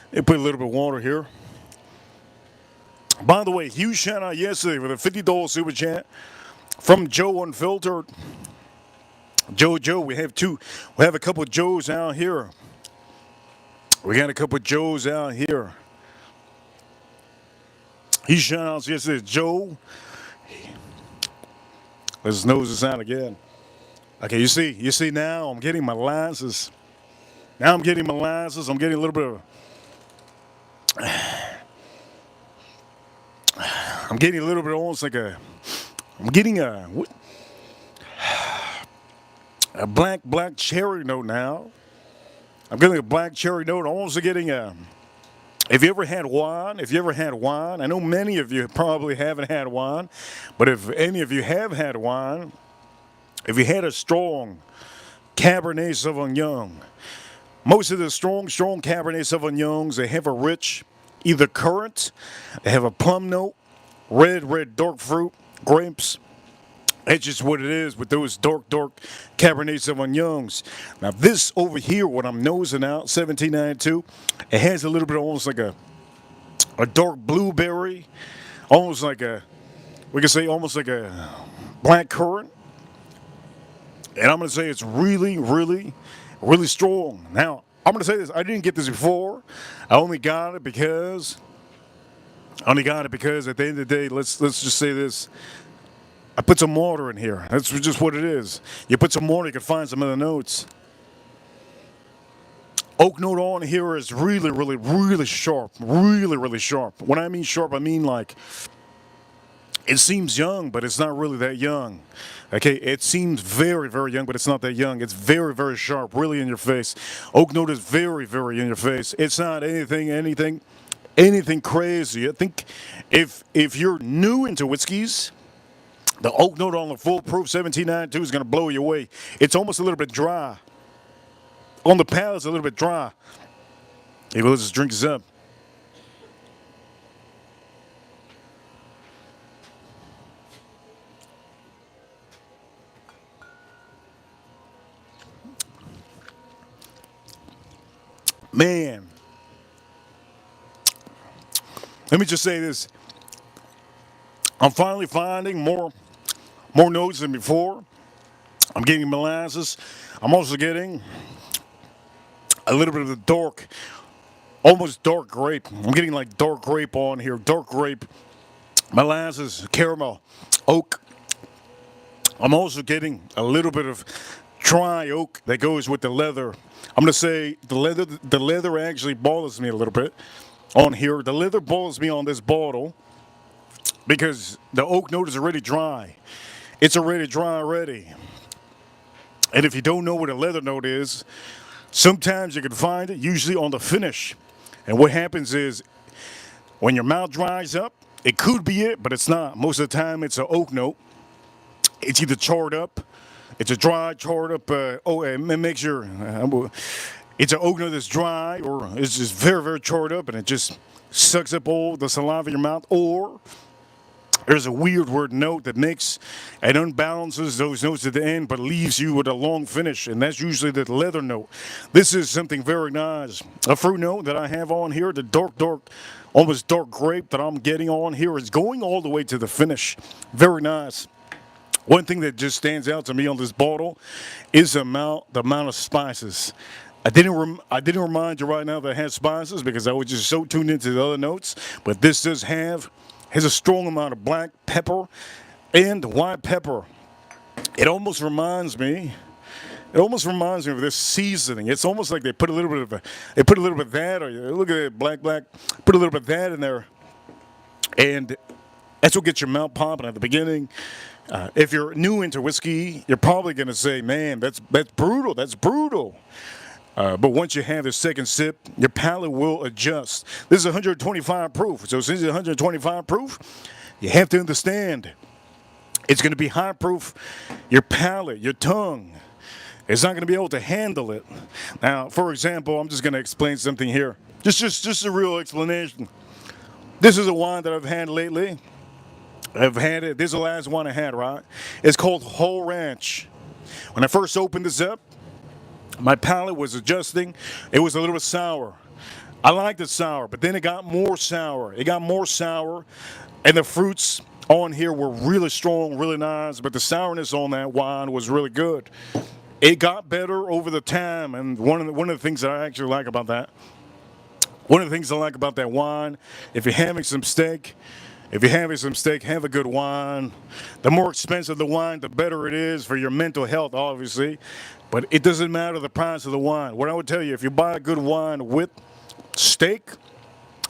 They put a little bit of water here. By the way, huge shout out yesterday with a $50 super chat from Joe Unfiltered. Joe, we have a couple of Joes out here. We got a couple of Joes out here. He shout outs yesterday, Joe. Let's nose this out again. Okay, you see now I'm getting my molasses. Now I'm getting molasses. I'm getting a little bit of, I'm getting a little bit almost like I'm getting a black cherry note now. I'm getting a black cherry note. I'm also getting a, if you ever had wine, I know many of you probably haven't had wine, but if any of you have had wine, if you had a strong Cabernet Sauvignon, most of the strong Cabernet Sauvignons, they have a rich, either currant, they have a plum note, red dark fruit, grapes. That's just what it is with those dark Cabernet Sauvignons. Now this over here, what I'm nosing out, 1792, it has a little bit almost like a dark blueberry, almost like we could say almost like a black currant. And I'm going to say it's really strong. Now, I'm going to say this. I didn't get this before. I only got it because at the end of the day, let's just say this. I put some water in here. That's just what it is. You put some water, you can find some other notes. Oak note on here is really sharp. Really sharp. When I mean sharp, I mean like it seems young, but it's not really that young. Okay, it seems very young, but it's not that young. It's very sharp, really in your face. Oak note is very in your face. It's not anything crazy. I think if you're new into whiskeys, the oak note on the Foolproof 1792 is going to blow you away. It's almost a little bit dry. On the palate, it's a little bit dry. Hey, well, let's just drink this up. Man, let me just say this. I'm finally finding more notes than before. I'm getting molasses. I'm also getting a little bit of the dark, almost dark grape. I'm getting like dark grape on here. Dark grape, molasses, caramel, oak. I'm also getting a little bit of dry oak that goes with the leather. I'm gonna say the leather actually bothers me a little bit on here. The leather bothers me on this bottle because the oak note is already dry. It's already dry already. And if you don't know what a leather note is, sometimes you can find it usually on the finish. And what happens is when your mouth dries up, it could be it, but it's not. Most of the time it's an oak note. It's either charred up, it's a dry, charred up, it makes your, it's an oak note that's dry, or it's just very charred up and it just sucks up all the saliva in your mouth, or there's a weird note that makes and unbalances those notes at the end, but leaves you with a long finish, and that's usually the leather note. This is something very nice. A fruit note that I have on here, the dark, almost dark grape that I'm getting on here is going all the way to the finish. Very nice. One thing that just stands out to me on this bottle is the amount of spices. I didn't remind you right now that it has spices because I was just so tuned into the other notes, but this has a strong amount of black pepper and white pepper. It almost reminds me of this seasoning. It's almost like they put a little bit of that, or look at it, black, put a little bit of that in there, and that's what gets your mouth popping at the beginning. If you're new into whiskey, you're probably going to say, man, that's brutal. That's brutal. But once you have the second sip, your palate will adjust. This is 125 proof. So since it's 125 proof, you have to understand it's going to be high proof. Your palate, your tongue, is not going to be able to handle it. Now, for example, I'm just going to explain something here. Just a real explanation. This is a wine that I've had lately. I've had it. This is the last one I had, right? It's called Whole Ranch. When I first opened this up, my palate was adjusting. It was a little bit sour. I liked it sour, but then it got more sour. And the fruits on here were really strong, really nice, but the sourness on that wine was really good. It got better over the time, and one of the things that I actually like about that, one of the things I like about that wine, if you're having some steak, have a good wine. The more expensive the wine, the better it is for your mental health, obviously. But it doesn't matter the price of the wine. What I would tell you, if you buy a good wine with steak,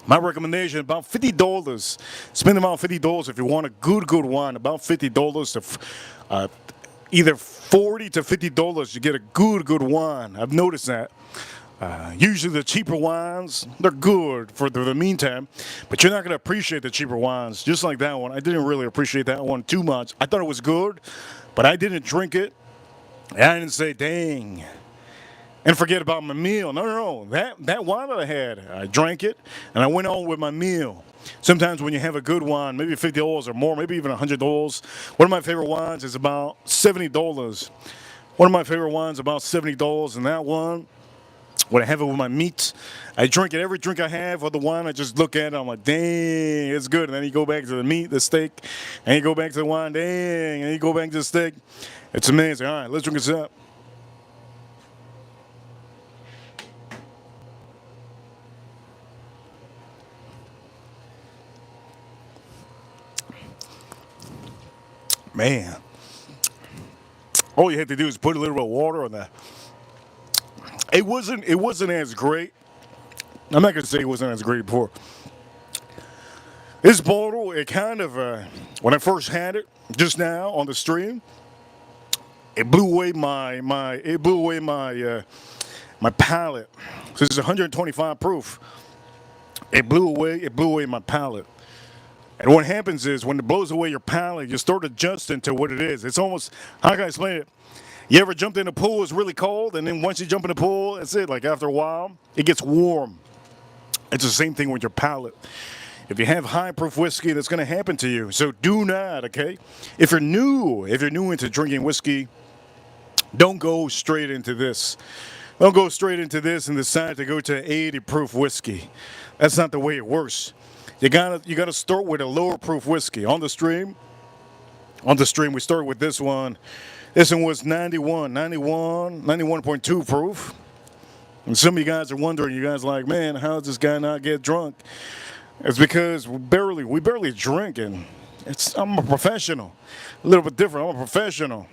my recommendation about $50. Spend about $50 if you want a good wine. About $50 to either $40 to $50. You get a good wine. I've noticed that. Usually the cheaper wines, they're good for the meantime, but you're not going to appreciate the cheaper wines. Just like that one, I didn't really appreciate that one too much. I thought it was good, but I didn't drink it. And I didn't say, dang, and forget about my meal. No. That wine that I had, I drank it, and I went on with my meal. Sometimes when you have a good wine, maybe $50 or more, maybe even $100. One of my favorite wines is about $70. One of my favorite wines about $70, and that one, when I have it with my meat, I drink it. Every drink I have or the wine, I just look at it. I'm like, dang, it's good. And then you go back to the meat, the steak, and you go back to the wine, dang, and you go back to the steak. It's amazing. All right, let's drink this up. Man, all you had to do is put a little bit of water on that. It wasn't as great. I'm not gonna say it wasn't as great before. This bottle, it kind of when I first had it just now on the stream, it blew away my palate. This is 125 proof. It blew away my palate. And what happens is when it blows away your palate, you start adjusting to what it is. It's almost, how can I explain it? You ever jumped in a pool, it's really cold, and then once you jump in the pool, that's it. Like after a while, it gets warm. It's the same thing with your palate. If you have high proof whiskey, that's going to happen to you. So do not, okay? If you're new into drinking whiskey, don't go straight into this. Don't go straight into this and decide to go to 80 proof whiskey. That's not the way it works. You gotta start with a lower proof whiskey. On the stream, we started with this one. This one was 91.2 proof. And some of you guys are wondering, you guys are like, man, how does this guy not get drunk? It's because we barely drink, and I'm a professional. A little bit different. I'm a professional.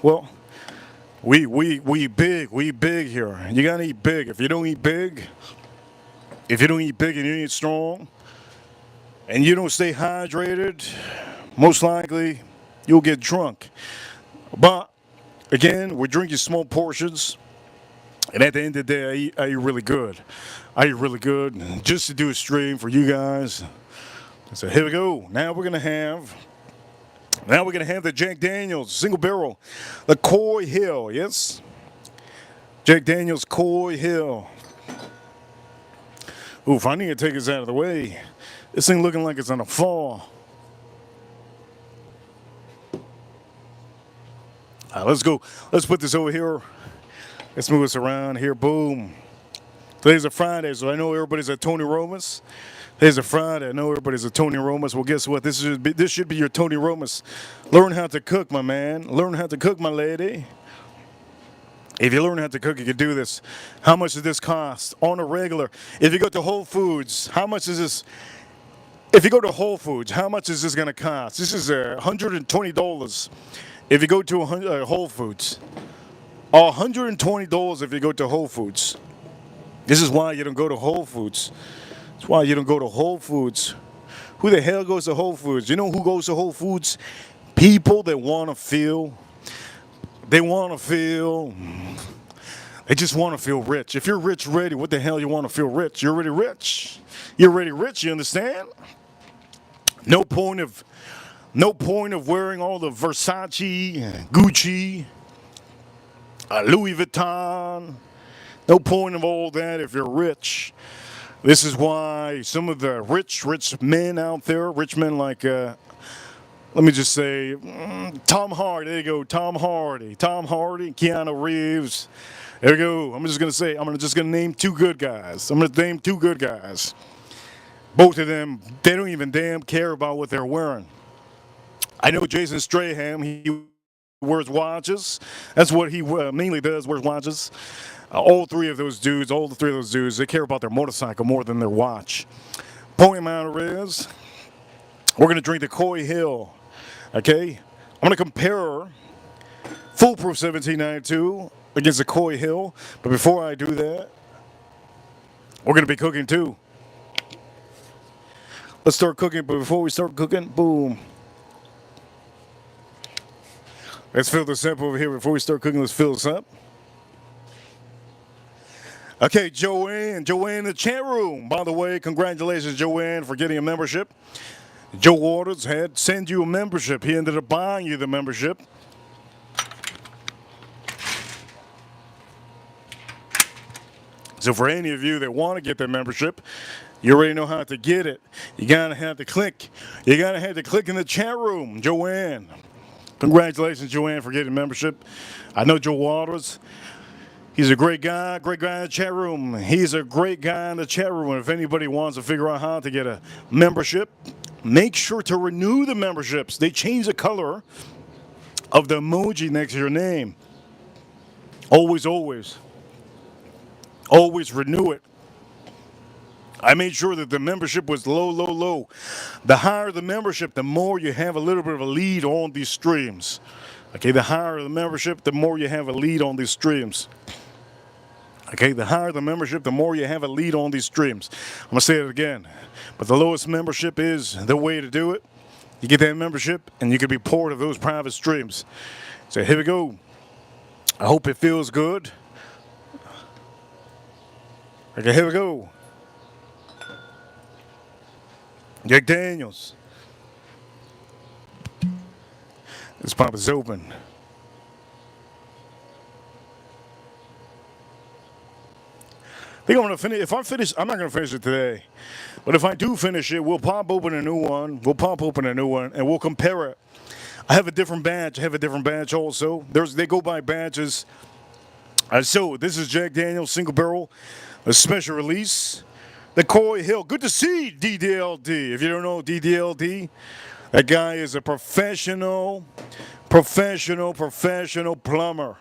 Well, we big here. You gotta eat big. If you don't eat big and you eat strong, and you don't stay hydrated, most likely you'll get drunk. But again, we're drinking small portions, and at the end of the day, I eat really good. I eat really good just to do a stream for you guys. So here we go. Now we're gonna have the Jack Daniel's single barrel, the Coy Hill. Yes, Jack Daniel's Coy Hill. Oof, I need to take this out of the way. This thing looking like it's gonna fall. All right, let's go. Let's put this over here. Let's move this around here. Boom. Today's a Friday, so I know everybody's at Tony Roma's. Today's a Friday. I know everybody's at Tony Roma's. Well, guess what? This should be your Tony Roma's. Learn how to cook, my man. Learn how to cook, my lady. If you learn how to cook, you can do this. How much does this cost on a regular? If you go to Whole Foods, how much is this? If you go to Whole Foods, how much is this going to cost? This is $120. If you go to Whole Foods, $120 if you go to Whole Foods. This is why you don't go to Whole Foods. That's why you don't go to Whole Foods. Who the hell goes to Whole Foods? You know who goes to Whole Foods? People that want to feel. They just want to feel rich. If you're rich ready, what the hell you want to feel rich? You're already rich. You're already rich, you understand? No point of wearing all the Versace, Gucci, Louis Vuitton. No point of all that if you're rich. This is why some of the rich men out there, rich men like let me just say, Tom Hardy. There you go, Tom Hardy, Keanu Reeves. There we go. I'm just gonna name two good guys. Both of them, they don't even damn care about what they're wearing. I know Jason Strahan. He wears watches. That's what he mainly does, wears watches. All three of those dudes, they care about their motorcycle more than their watch. Point matter is, we're going to drink the Coy Hill, okay? I'm going to compare Foolproof 1792 against the Coy Hill, but before I do that, we're going to be cooking too. Let's start cooking, but before we start cooking, boom. Let's fill this up over here. Before we start cooking, let's fill this up. Okay, Joanne in the chat room. By the way, congratulations, Joanne, for getting a membership. Joe Waters had sent you a membership. He ended up buying you the membership. So for any of you that want to get that membership, you already know how to get it. You gotta have to click. You gotta have to click in the chat room, Joanne. Congratulations, Joanne, for getting membership. I know Joe Waters. He's a great guy in the chat room. He's a great guy in the chat room. And if anybody wants to figure out how to get a membership, make sure to renew the memberships. They change the color of the emoji next to your name. Always, always. Always renew it. I made sure that the membership was low, low, low. The higher the membership, the more you have a little bit of a lead on these streams. Okay, the higher the membership, the more you have a lead on these streams. Okay, the higher the membership, the more you have a lead on these streams. I'm going to say it again. But the lowest membership is the way to do it. You get that membership, and you can be part of those private streams. So here we go. I hope it feels good. Okay, here we go. Jack Daniels. This pump is open. I think I'm gonna finish. If I finish, I'm not gonna finish it today. But if I do finish it, we'll pop open a new one. And we'll compare it. I have a different batch. Also. They go by batches. So this is Jack Daniels single barrel, a special release. The Coy Hill. Good to see DDLD. If you don't know DDLD, that guy is a professional plumber.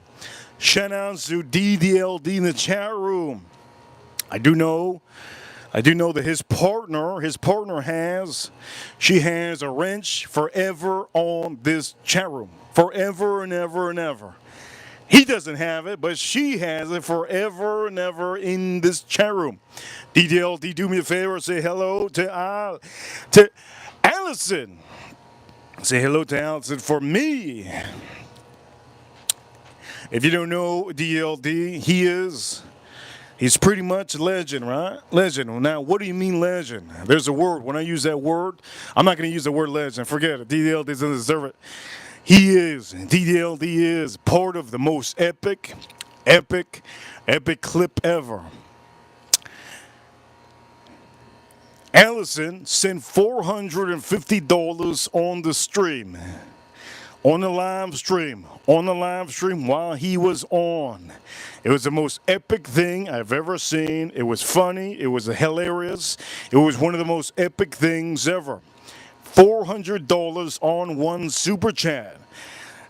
Shout out to DDLD in the chat room. I do know that his partner has a wrench forever on this chat room. Forever and ever and ever. He doesn't have it, but she has it forever and ever in this chat room. DDLD, do me a favor, say hello to Allison. Say hello to Allison for me. If you don't know DLD, he's pretty much legend, right? Legend. Now, what do you mean legend? There's a word. When I use that word, I'm not going to use the word legend. Forget it. DDLD doesn't deserve it. DDLD is part of the most epic clip ever. Allison sent $450 on the stream. On the live stream while he was on. It was the most epic thing I've ever seen. It was funny. It was hilarious. It was one of the most epic things ever. $400 on one super chat.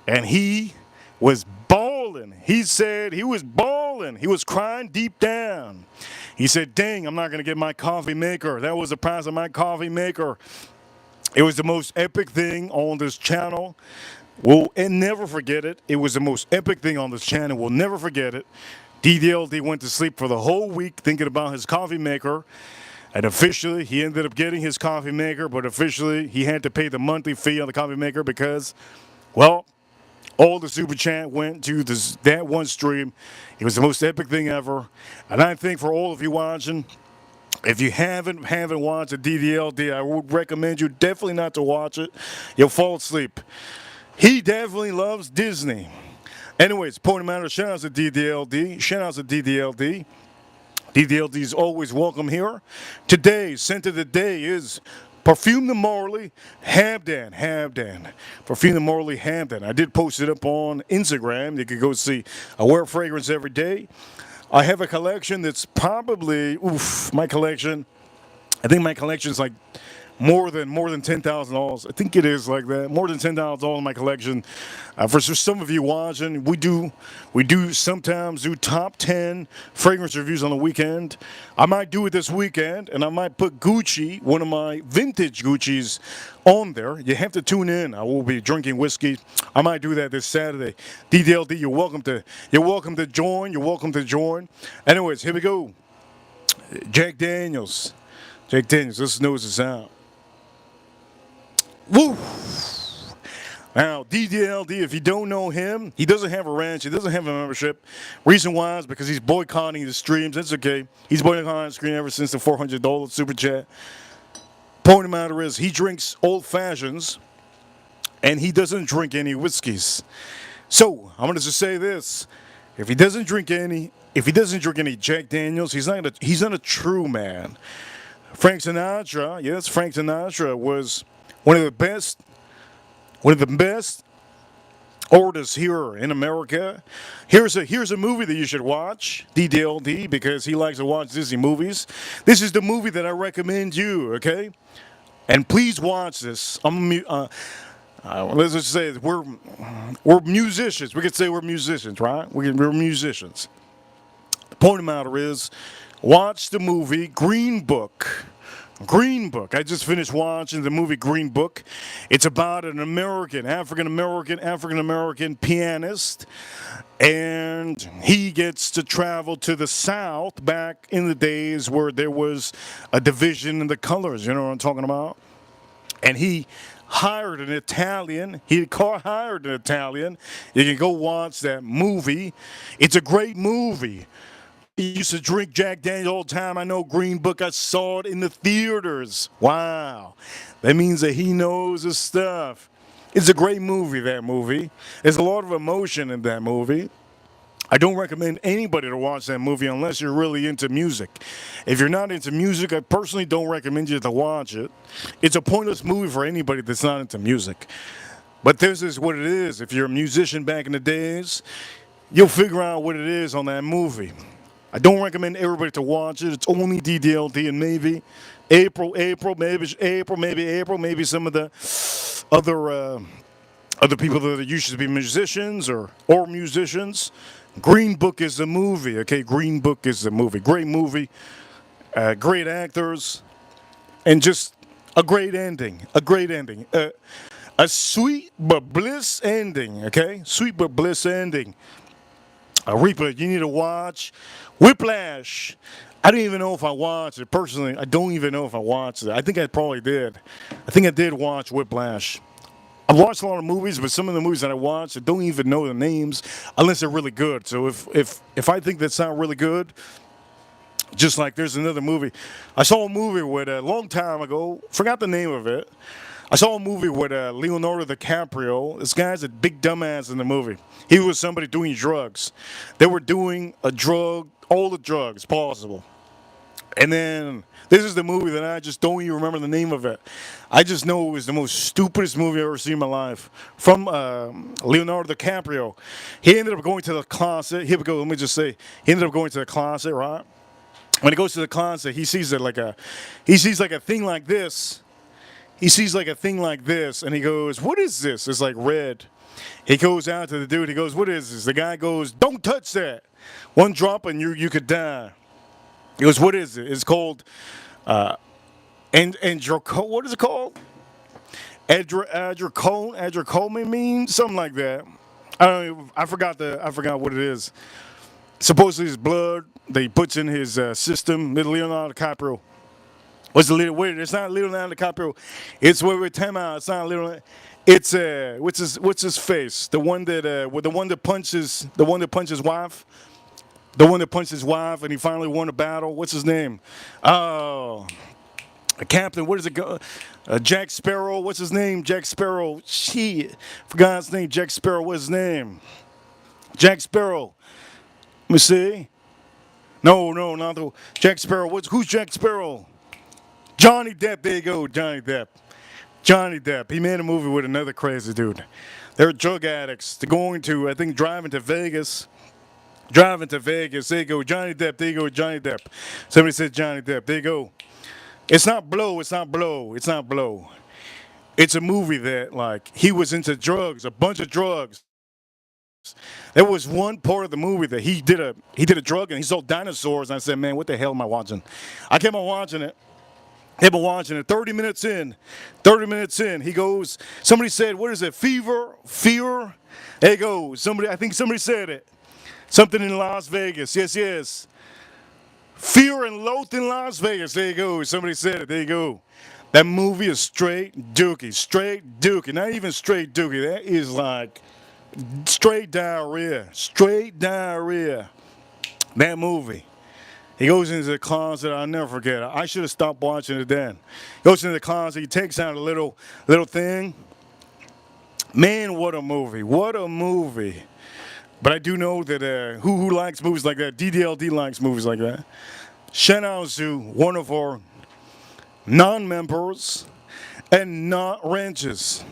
And he was balling. He said he was balling. He was crying deep down. He said, dang, I'm not going to get my coffee maker. That was the price of my coffee maker. It was the most epic thing on this channel. We'll never forget it. It was the most epic thing on this channel. We'll never forget it. DDLD went to sleep for the whole week thinking about his coffee maker. And officially, he ended up getting his coffee maker, but officially, he had to pay the monthly fee on the coffee maker because, well, all the super chat went to that one stream. It was the most epic thing ever. And I think for all of you watching, if you haven't watched a DDLD, I would recommend you definitely not to watch it. You'll fall asleep. He definitely loves Disney. Anyways, point of matter, shout out to DDLD. DDLD is always welcome here. Today's scent of the day is Perfume the Marley Hamden. Perfume the Marley Hamden. I did post it up on Instagram. You can go see. I wear fragrance every day. I have a collection that's probably, my collection. I think my collection is like more than $10,000. I think it is like that. More than $10,000 in my collection. For some of you watching, we do sometimes do top 10 fragrance reviews on the weekend. I might do it this weekend, and I might put Gucci, one of my vintage Gucci's, on there. You have to tune in. I will be drinking whiskey. I might do that this Saturday. DDLD, you're welcome to join. You're welcome to join. Anyways, here we go. Jack Daniels. Jack Daniels. Let's nose this out. Woo! Now, DDLD, if you don't know him, he doesn't have a ranch. He doesn't have a membership. Reason why is because he's boycotting the streams. That's okay. He's boycotting the stream ever since the $400 super chat. Point of the matter is, he drinks old fashions, and he doesn't drink any whiskeys. So I'm gonna just say this: if he doesn't drink any Jack Daniels, he's not a true man. Frank Sinatra, yes, Frank Sinatra was one of the best artists here in America. Here's a movie that you should watch, DDLD, because he likes to watch Disney movies. This is the movie that I recommend you, okay? And please watch this. Let's just say we're musicians. We could say we're musicians, right? We're musicians. The point of the matter is, watch the movie Green Book. Green Book. I just finished watching the movie Green Book. It's about an African American pianist, and he gets to travel to the South back in the days where there was a division in the colors. You know what I'm talking about? And he hired an Italian. Hired an Italian. You can go watch that movie. It's a great movie. He used to drink Jack Daniels all the time. I know Green Book. I saw it in the theaters. Wow. That means that he knows his stuff. It's a great movie, that movie. There's a lot of emotion in that movie. I don't recommend anybody to watch that movie unless you're really into music. If you're not into music, I personally don't recommend you to watch it. It's a pointless movie for anybody that's not into music. But this is what it is. If you're a musician back in the days, you'll figure out what it is on that movie. I don't recommend everybody to watch it. It's only DDLD and maybe April, maybe some of the other people that used to be musicians or musicians. Green Book is the movie, okay? Green Book is the movie. Great movie, great actors, and just a great ending. A sweet but bliss ending, okay? Sweet but bliss ending. Reaper, you need to watch Whiplash. I don't even know if I watched it. Personally, I don't even know if I watched it. I think I probably did. I think I did watch Whiplash. I've watched a lot of movies, but some of the movies that I watched, I don't even know the names unless they're really good. So if I think that's not really good, just like there's another movie. I saw a movie with a long time ago, forgot the name of it. I saw a movie with Leonardo DiCaprio. This guy's a big dumbass in the movie. He was somebody doing drugs. They were doing all the drugs possible. And then this is the movie that I just don't even remember the name of it. I just know it was the most stupidest movie I've ever seen in my life. From Leonardo DiCaprio. He ended up going to the closet. Here we go. Let me just say, he ended up going to the closet, right? When he goes to the closet, he sees like a thing like this. He sees like a thing like this, and he goes, "What is this?" It's like red. He goes out to the dude. He goes, "What is this?" The guy goes, "Don't touch that. One drop and you could die." He goes, "What is it?" It's called, what is it called? Adrocome means something like that. I don't know. I forgot what it is. Supposedly it's blood that he puts in his system. Leonardo DiCaprio. What's the little wait? It's not Leonardo DiCaprio. It's wait, time out. It's not Leonardo. It's what's his face? The one that punches wife. The one that punched his wife and he finally won a battle. What's his name? Oh, Captain. What is it? Jack Sparrow. What's his name? Jack Sparrow. Shit, forgot his name. Jack Sparrow. What's his name? Jack Sparrow. Let me see. No, not the Jack Sparrow. Who's Jack Sparrow? Johnny Depp, there you go, Johnny Depp. Johnny Depp, he made a movie with another crazy dude. They're drug addicts. They're going to, I think, driving to Vegas. There you go, Johnny Depp, there you go, Johnny Depp. Somebody said Johnny Depp, there you go. It's not blow. It's not blow. It's not blow. It's a movie that like he was into drugs, a bunch of drugs. There was one part of the movie that he did a drug and he sold dinosaurs. And I said, man, what the hell am I watching? I kept on watching it. Kept on watching it. 30 minutes in, 30 minutes in, he goes. Somebody said, "What is it? Fever, fear." There you go. Somebody, I think somebody said it. Something in Las Vegas. Yes, yes. Fear and Loath in Las Vegas. There you go. Somebody said it. There you go. That movie is straight dookie. Straight dookie. Not even straight dookie. That is like straight diarrhea. Straight diarrhea. That movie. He goes into the closet. I'll never forget. I should have stopped watching it then. Goes into the closet. He takes out a little thing. Man, what a movie. What a movie. But I do know that who likes movies like that? DDLD likes movies like that. Shout out to one of our non-members and not wrenches.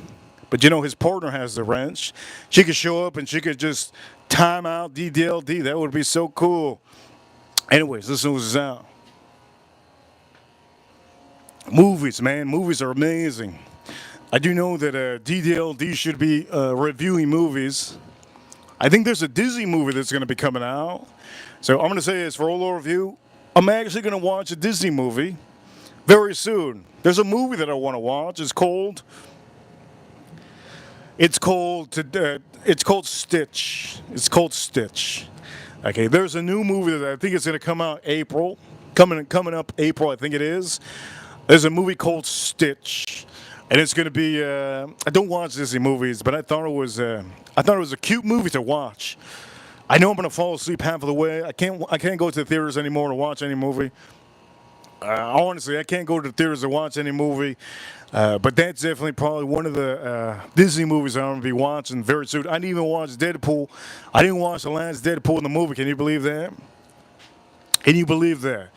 But you know his partner has the wrench. She could show up and she could just time out DDLD. That would be so cool. Anyways, this news is out. Movies, man. Movies are amazing. I do know that DDLD should be reviewing movies. I think there's a Disney movie that's going to be coming out. So I'm going to say this for all our review. I'm actually going to watch a Disney movie very soon. There's a movie that I want to watch. It's called Stitch. It's called Stitch. Okay, there's a new movie that I think is going to come out April. Coming up April, I think it is. There's a movie called Stitch. And it's going to be. I don't watch Disney movies, but I thought it was a cute movie to watch. I know I'm going to fall asleep half of the way. I can't go to the theaters anymore to watch any movie. Honestly, I can't go to the theaters to watch any movie. But that's definitely probably one of the Disney movies I'm going to be watching very soon. I didn't even watch Deadpool. I didn't watch the last Deadpool in the movie. Can you believe that? Can you believe that?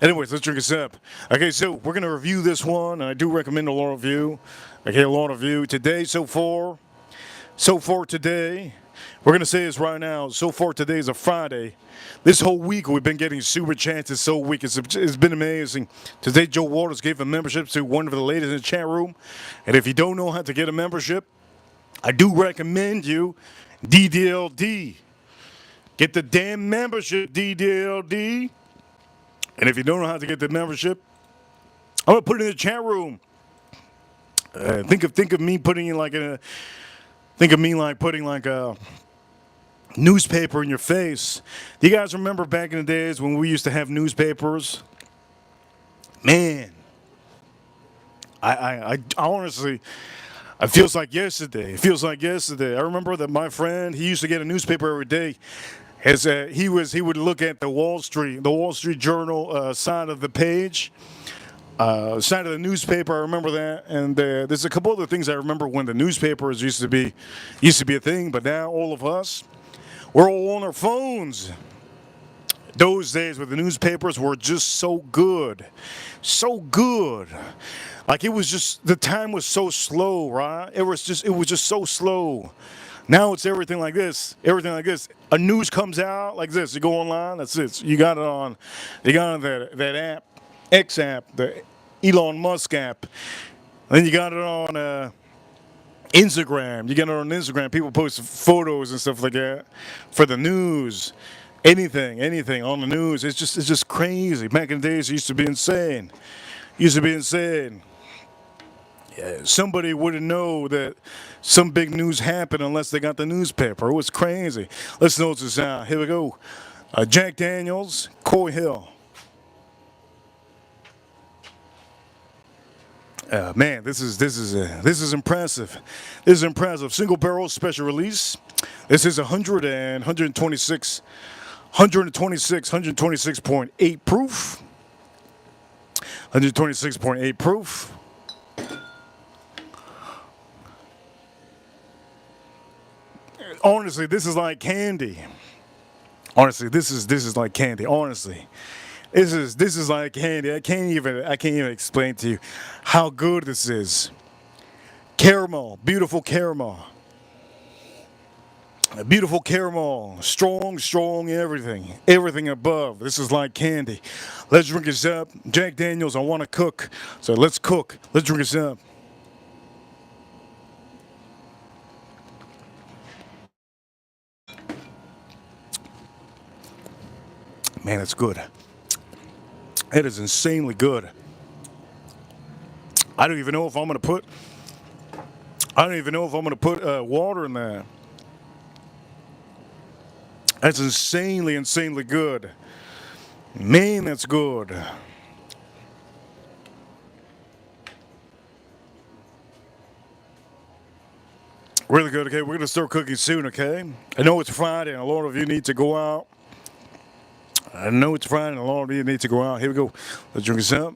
Anyways, let's drink a sip. Okay, so we're going to review this one, and I do recommend a long review. Okay, a long review. Today, so far today, we're going to say this right now. So far today is a Friday. This whole week we've been getting super chats this whole week. It's been amazing. Today, Joe Waters gave a membership to one of the ladies in the chat room. And if you don't know how to get a membership, I do recommend you DDLD. Get the damn membership, DDLD. And if you don't know how to get the membership, I'm gonna put it in the chat room. Think of me putting in like putting like a newspaper in your face. Do you guys remember back in the days when we used to have newspapers? Man, I honestly. It feels like yesterday. It feels like yesterday. I remember that my friend, he used to get a newspaper every day. As he would look at the Wall Street Journal side of the page, side of the newspaper. I remember that, and there's a couple other things I remember when the newspapers used to be a thing. But now all of us, we're all on our phones. Those days with the newspapers were just so good, so good. Like it was just the time was so slow, right? It was just so slow. Now it's everything like this. Everything like this. A news comes out like this. You go online. That's it. You got it on. You got it on that app, X app, the Elon Musk app. Then you got it on Instagram. You get it on Instagram. People post photos and stuff like that for the news. Anything on the news. It's just crazy. Back in the days, it used to be insane. Somebody wouldn't know that some big news happened unless they got the newspaper. It was crazy. Let's note this out. Here we go. Jack Daniels, Coy Hill. Man, this is impressive. This is impressive. Single barrel special release. This is 126.8 proof. 126.8 proof. Honestly, this is like candy. Honestly, this is like candy. Honestly, this is like candy. I can't even explain to you how good this is. Caramel, beautiful caramel. A beautiful caramel, strong, strong, everything above. This is like candy. Let's drink this up. Jack Daniels, I want to cook. So let's cook. Let's drink this up. Man, it's good. It is insanely good. I don't even know if I'm gonna put. I don't even know if I'm gonna put water in that. That's insanely, insanely good. Man, that's good. Really good. Okay, we're gonna start cooking soon. Okay. I know it's Friday, and a lot of you need to go out. I know it's Friday, and a lot of you need to go out. Here we go. Let's drink this up.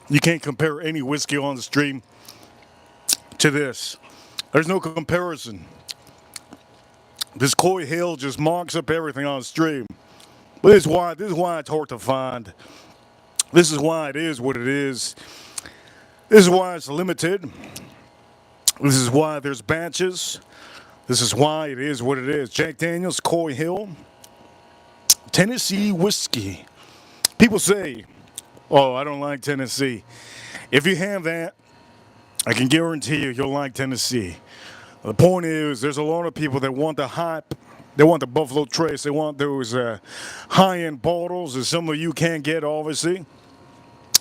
You can't compare any whiskey on the stream to this. There's no comparison. This Coy Hill just marks up everything on the stream. But this is why it's hard to find. This is why it is what it is. This is why it's limited. This is why there's batches. This is why it is what it is. Jack Daniels, Coy Hill, Tennessee whiskey. People say, oh, I don't like Tennessee. If you have that, I can guarantee you'll like Tennessee. The point is, there's a lot of people that want the hype. They want the Buffalo Trace. They want those high-end bottles that some of you can't get, obviously.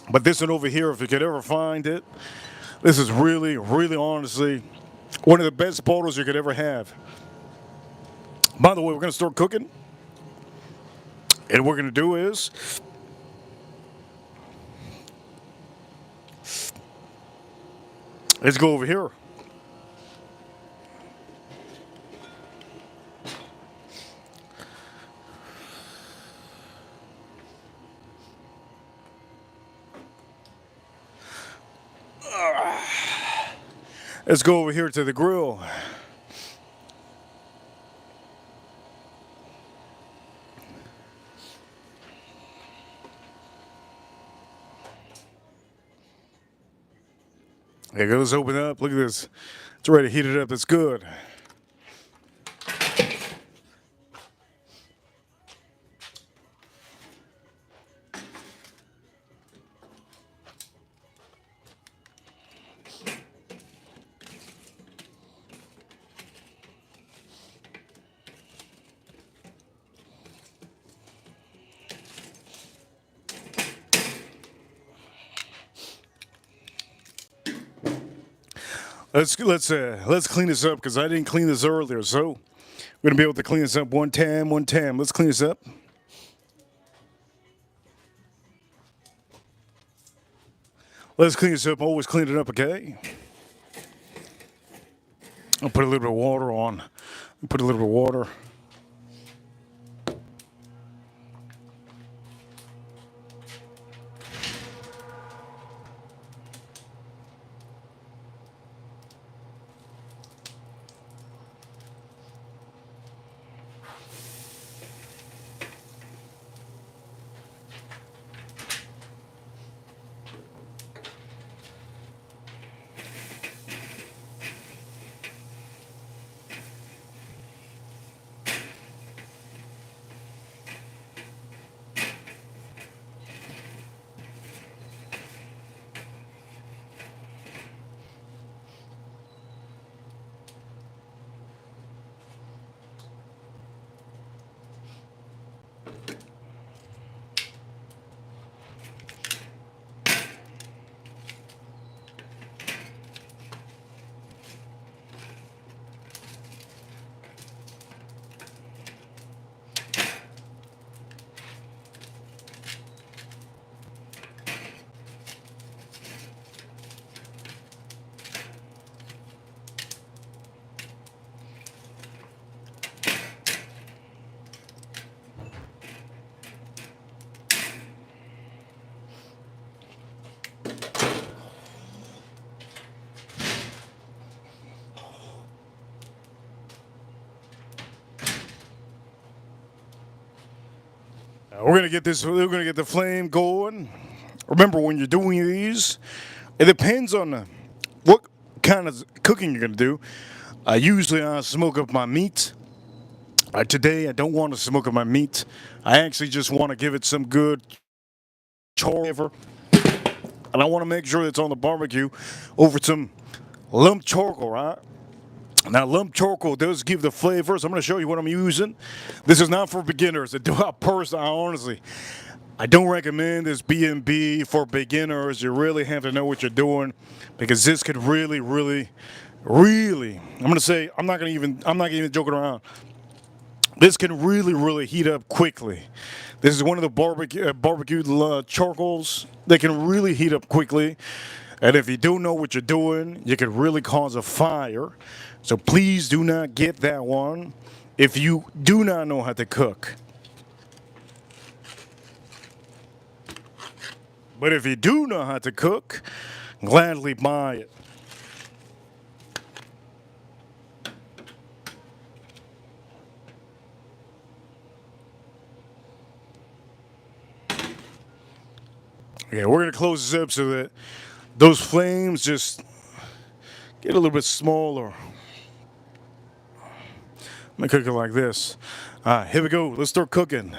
But this one over here, if you could ever find it, this is really, really honestly one of the best bottles you could ever have. By the way, we're going to start cooking. And what we're going to do is, let's go over here. Let's go over here to the grill. There you go, let's open it up. Look at this. It's ready to heat it up. That's good. Let's clean this up because I didn't clean this earlier. So we're gonna be able to clean this up one time. Let's clean this up. Let's clean this up. Always clean it up, okay? I'll put a little bit of water on. Put a little bit of water. We're gonna get this. We're gonna get the flame going. Remember, when you're doing these, it depends on what kind of cooking you're gonna do. Usually, I smoke up my meat. Today, I don't want to smoke up my meat. I actually just want to give it some good char flavor, and I want to make sure it's on the barbecue over some lump charcoal, right? Now, lump charcoal does give the flavors. I'm going to show you what I'm using. This is not for beginners. Honestly, I don't recommend this B&B for beginners. You really have to know what you're doing because this could really, I'm going to say, I'm not even joking around. This can really heat up quickly. This is one of the barbecued charcoals that can really heat up quickly. And if you don't know what you're doing, you could really cause a fire. So please do not get that one if you do not know how to cook. But if you do know how to cook, gladly buy it. Okay, we're going to close this up so that those flames just get a little bit smaller. I'm going to cook it like this. Here we go. Let's start cooking.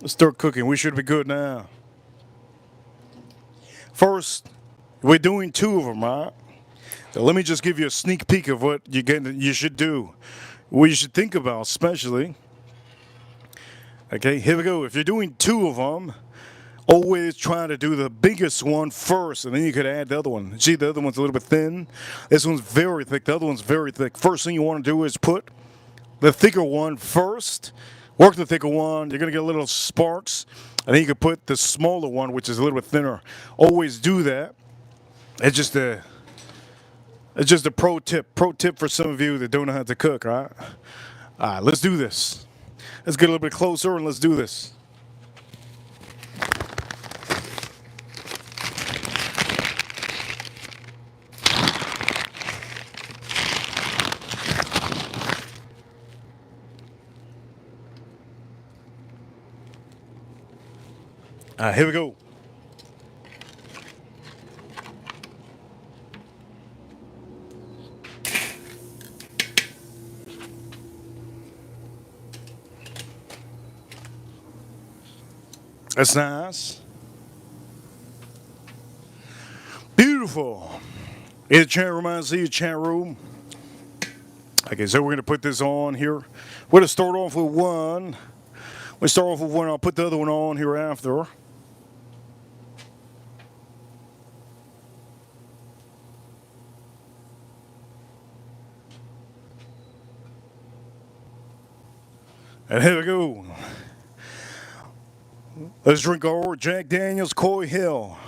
Let's start cooking. We should be good now. First, we're doing 2 of them, right? So let me just give you a sneak peek of what you should do. What you should think about, especially. Okay, here we go. If you're doing 2 of them, always try to do the biggest one first, and then you could add the other one. See, the other one's a little bit thin. This one's very thick. The other one's very thick. First thing you want to do is put the thicker one first. Work the thicker one. You're going to get a little sparks. And then you can put the smaller one, which is a little bit thinner. Always do that. It's just a pro tip. Pro tip for some of you that don't know how to cook, all right? All right, let's do this. Let's get a little bit closer and let's do this. Here we go. That's nice. Beautiful. In the chat room, I see your chat room. Okay, so we're going to put this on here. We're going to start off with one. We start off with one. I'll put the other one on here after. And here we go. Let's drink our Jack Daniel's Coy Hill.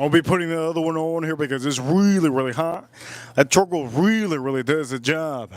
I'll be putting the other one on here because it's really, really hot. That charcoal really, really does the job.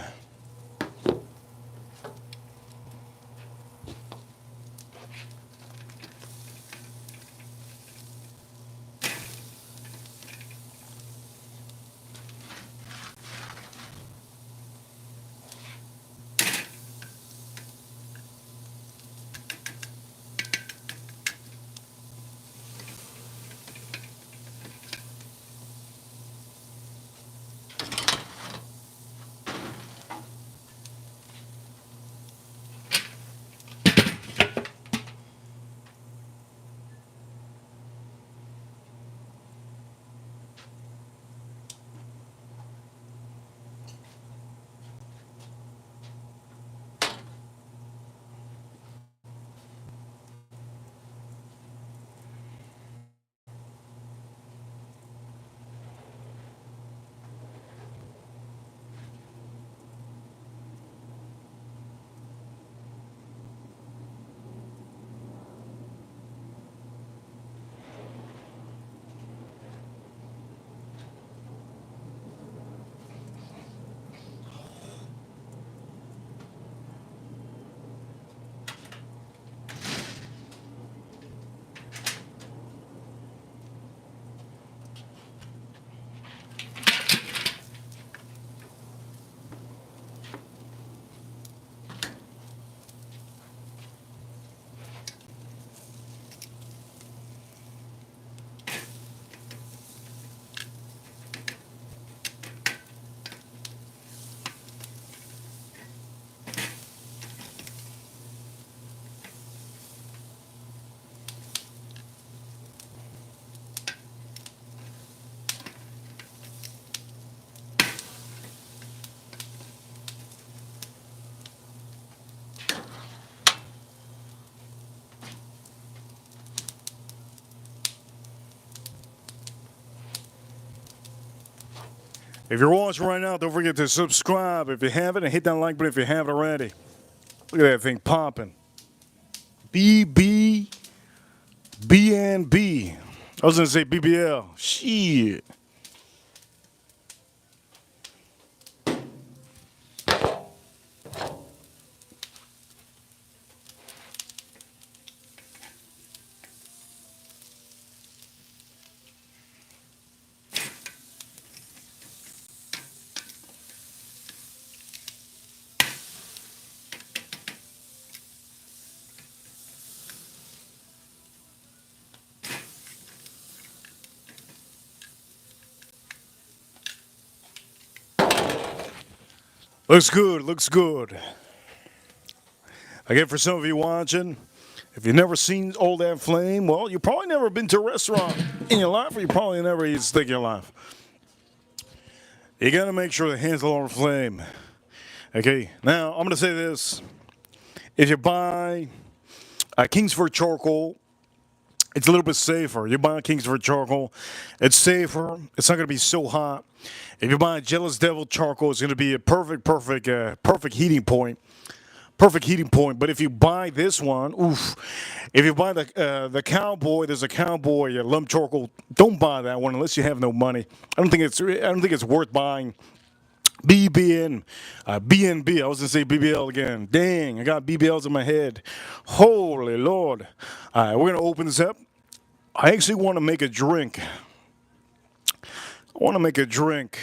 If you're watching right now, don't forget to subscribe if you haven't and hit that like button if you haven't already. Look at that thing popping. BB, BNB. I was going to say BBL. Shit. Looks good, looks good. Again, for some of you watching, if you've never seen Old That Flame, well, you've probably never been to a restaurant in your life, or you probably never eaten steak in your life. You gotta make sure the handle's on flame. Okay, now I'm gonna say this. If you buy a Kingsford charcoal, it's a little bit safer. You buy a Kingsford charcoal, it's safer. It's not gonna be so hot. If you buy a Jealous Devil charcoal, it's gonna be a perfect heating point. Perfect heating point. But if you buy this one, oof. If you buy the cowboy, there's a cowboy lump charcoal. Don't buy that one unless you have no money. I don't think it's worth buying. BNB. I was gonna say BBL again. Dang, I got BBLs in my head. Holy Lord! All right, we're gonna open this up. I actually want to make a drink. I want to make a drink.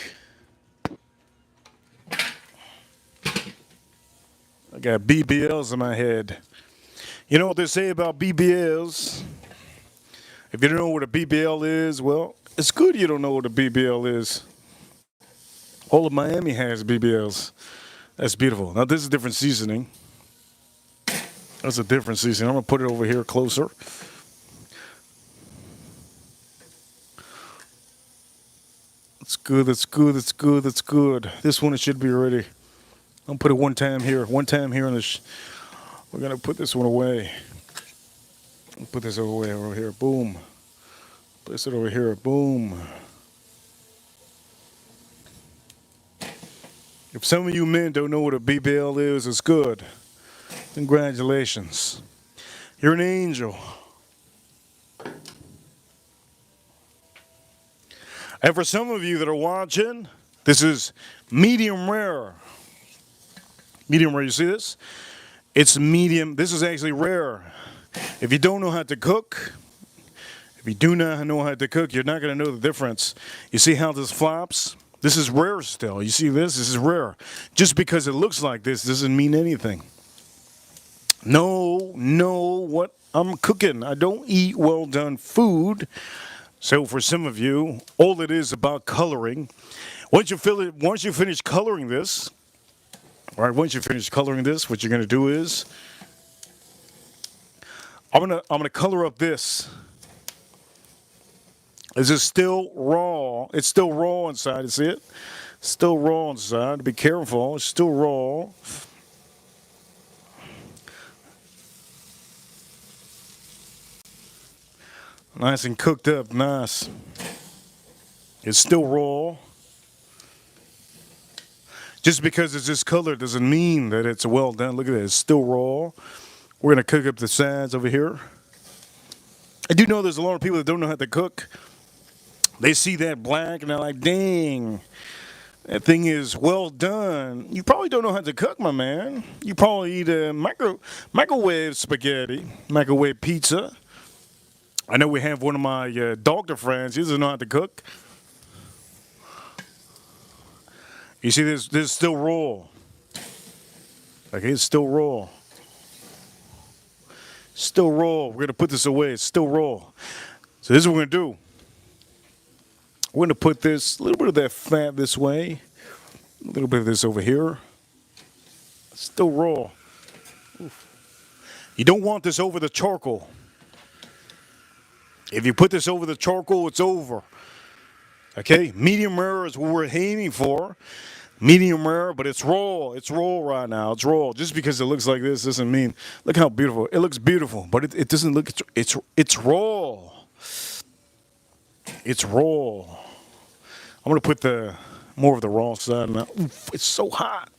I got BBLs in my head. You know what they say about BBLs? If you don't know what a BBL is, well, it's good you don't know what a BBL is. All of Miami has BBLs. That's beautiful. Now, this is different seasoning. That's a different seasoning. I'm going to put it over here closer. That's good, that's good, that's good, that's good. This one, it should be ready. I'm going to put it one time here in this. We're going to put this one away. Put this over here. Boom. Place it over here. Boom. If some of you men don't know what a BBL is, it's good. Congratulations. You're an angel. And for some of you that are watching, this is medium rare. Medium rare, you see this? It's medium. This is actually rare. If you don't know how to cook, if you do not know how to cook, you're not going to know the difference. You see how this flops? This is rare still. You see this? This is rare. Just because it looks like this doesn't mean anything. Know what I'm cooking. I don't eat well done food. So for some of you, all it is about coloring. Once you finish coloring this, all right, once you finish coloring this, what you're going to do is I'm gonna color up this. This is still raw. It's still raw inside. You see it? Still raw inside. Be careful. It's still raw. Nice and cooked up. Nice. It's still raw. Just because it's this color doesn't mean that it's well done. Look at it. It's still raw. We're going to cook up the sides over here. I do know there's a lot of people that don't know how to cook. They see that black and they're like, dang, that thing is well done. You probably don't know how to cook, my man. You probably eat a microwave spaghetti, microwave pizza. I know we have one of my doctor friends. He doesn't know how to cook. You see, this is still raw. Okay, it's still raw. Still raw. We're going to put this away. It's still raw. So this is what we're going to do. We're going to put this, a little bit of that fat this way. A little bit of this over here. It's still raw. Oof. You don't want this over the charcoal. If you put this over the charcoal, it's over. Okay, medium rare is what we're aiming for. Medium rare, but it's raw. It's raw right now. It's raw. Just because it looks like this doesn't mean. Look how beautiful. It looks beautiful, but it doesn't look. It's raw. It's raw. I'm gonna put the more of the raw side now. Oof, it's so hot.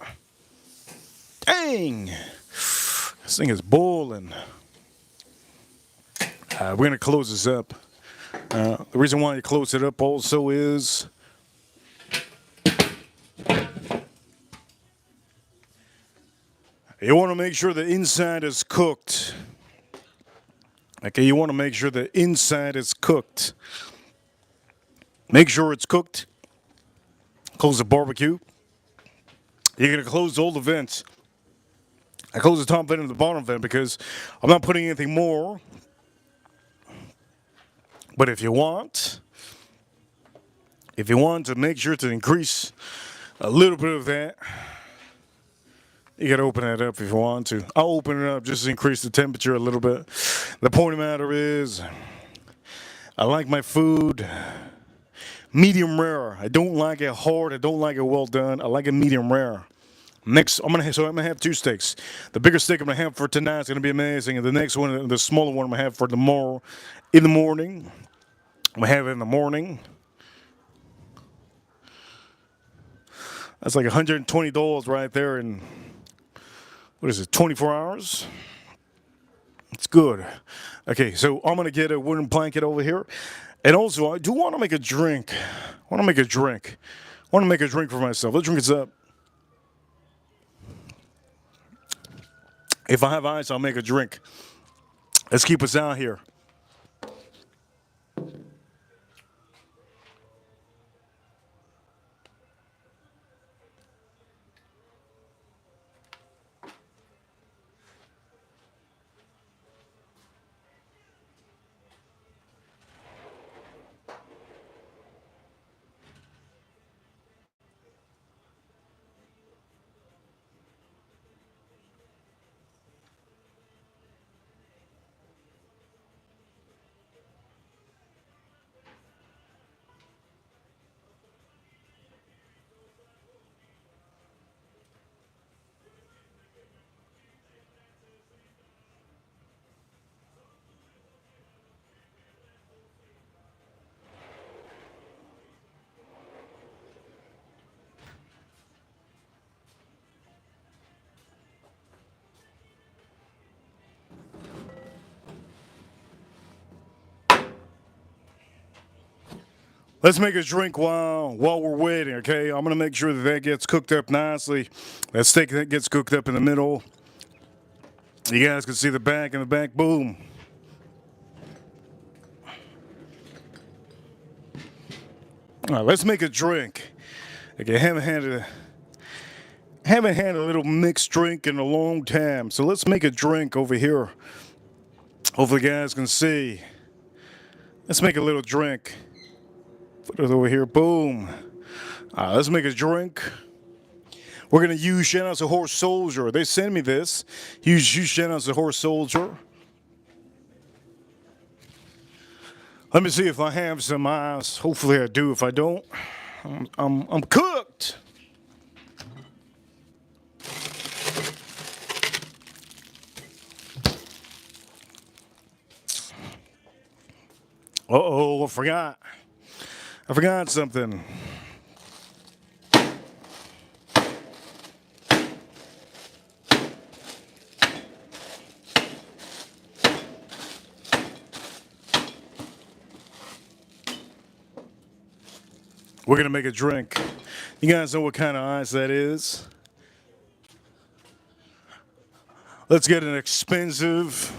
Dang, this thing is boiling. We're gonna close this up. The reason why you close it up also is you want to make sure the inside is cooked. Okay, you want to make sure the inside is cooked. Make sure it's cooked. Close the barbecue. You're going to close all the vents. I close the top vent and the bottom vent because I'm not putting anything more. But if you want to make sure to increase a little bit of that, you got to open that up if you want to. I'll open it up just to increase the temperature a little bit. The point of the matter is, I like my food medium rare. I don't like it hard. I don't like it well done. I like it medium rare. Next, I'm gonna have 2 steaks. The bigger steak I'm gonna have for tonight is gonna be amazing, and the next one, the smaller one, I'm gonna have for tomorrow in the morning. I'm gonna have it in the morning. That's like $120 right there in, what is it, 24 hours? It's good. Okay, so I'm going to get a wooden blanket over here. And also, I do want to make a drink. I want to make a drink for myself. Let's drink this up. If I have ice, I'll make a drink. Let's keep us out here. Let's make a drink while we're waiting, okay? I'm gonna make sure that that gets cooked up nicely. That steak that gets cooked up in the middle. You guys can see the back and the back. Boom. All right, let's make a drink. Okay, haven't had a little mixed drink in a long time, so let's make a drink over here. Hopefully, you guys can see. Let's make a little drink. Put it over here. Boom. All right, let's make a drink. We're gonna use Shoutouts the Horse Soldier. They sent me this. Use Shoutouts the Horse Soldier. Let me see if I have some ice. Hopefully I do. If I don't, I'm cooked. Uh-oh, I forgot. I forgot something. We're gonna make a drink. You guys know what kind of ice that is? Let's get an expensive.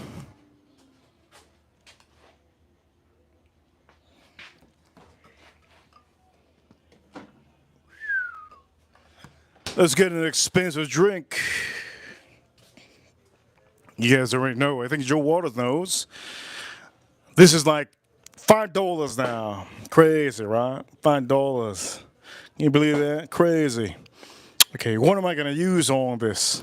Let's get an expensive drink. You guys already know. I think Joe Waters knows. This is like $5 now. Crazy, right? $5. Can you believe that? Crazy. Okay, what am I going to use on this?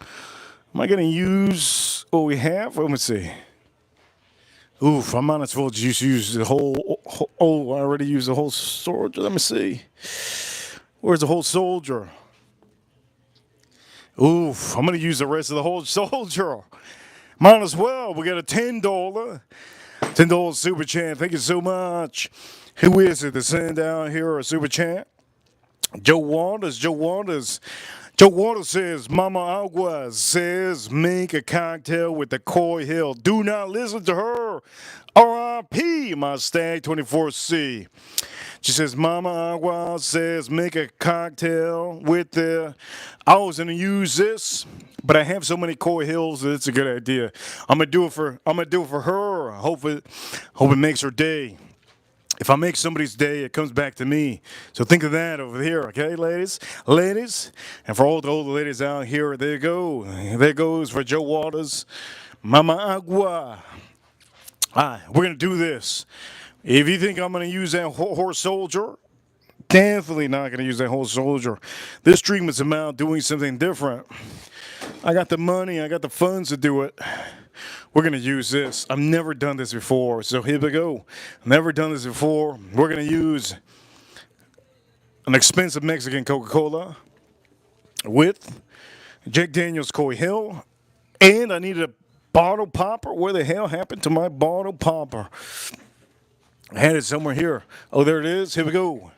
Am I going to use what we have? Let me see. Oof, I might as well just use the whole. Oh, I already used the whole soldier. Let me see. Where's the whole soldier? Oof, I'm going to use the rest of the whole soldier. Might as well. We got a $10 super chat. Thank you so much. Who is it that sent down here a super chat? Joe Waters. Joe Waters says, Mama Agua says, make a cocktail with the Coy Hill. Do not listen to her. R.I.P. my stag 24C. She says, Mama Agua says, make a cocktail with the. I was gonna use this, but I have so many Coy Hills that it's a good idea. I'm gonna do it for her. Hope it makes her day. If I make somebody's day, it comes back to me. So think of that over here, okay, ladies? Ladies, and for all the ladies out here, there you go. There goes for Joe Waters, Mama Agua. All right, we're gonna do this. If you think I'm going to use that horse soldier, definitely not going to use that horse soldier. This dream is about doing something different. I got the money, I got the funds to do it. We're going to use this. I've never done this before, so here we go. Never done this before. We're going to use an expensive Mexican Coca-Cola with Jack Daniel's Coy Hill, and I needed a bottle popper. Where the hell happened to my bottle popper? I had it somewhere here. Oh, there it is. Here we go.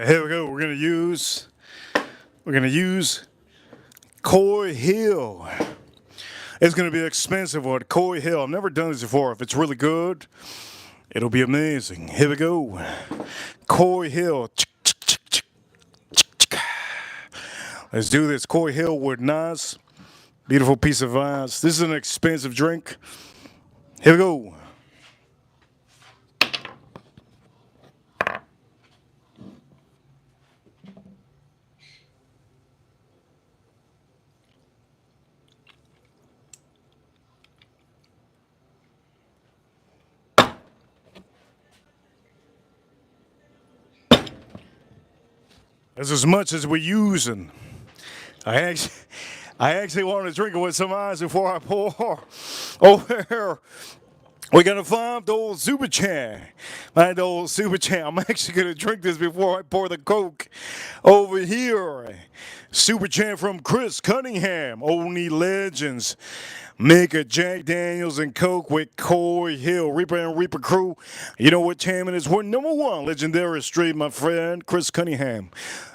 Here we go. We're gonna use Coy Hill. It's gonna be expensive one. Coy Hill. I've never done this before. If it's really good, it'll be amazing. Here we go. Coy Hill. Let's do this. Coy Hill with nice, beautiful piece of ice. This is an expensive drink. Here we go. That's as much as we're using. I actually, I actually want to drink it with some ice before I pour. Over here, we're gonna find the old super chat. My old super chat. I'm actually gonna drink this before I pour the Coke. Over here, super chat from Chris Cunningham. Only legends make a Jack Daniels and Coke with Coy Hill. Reaper and Reaper crew. You know what time it is? We're number one legendary street, my friend Chris Cunningham.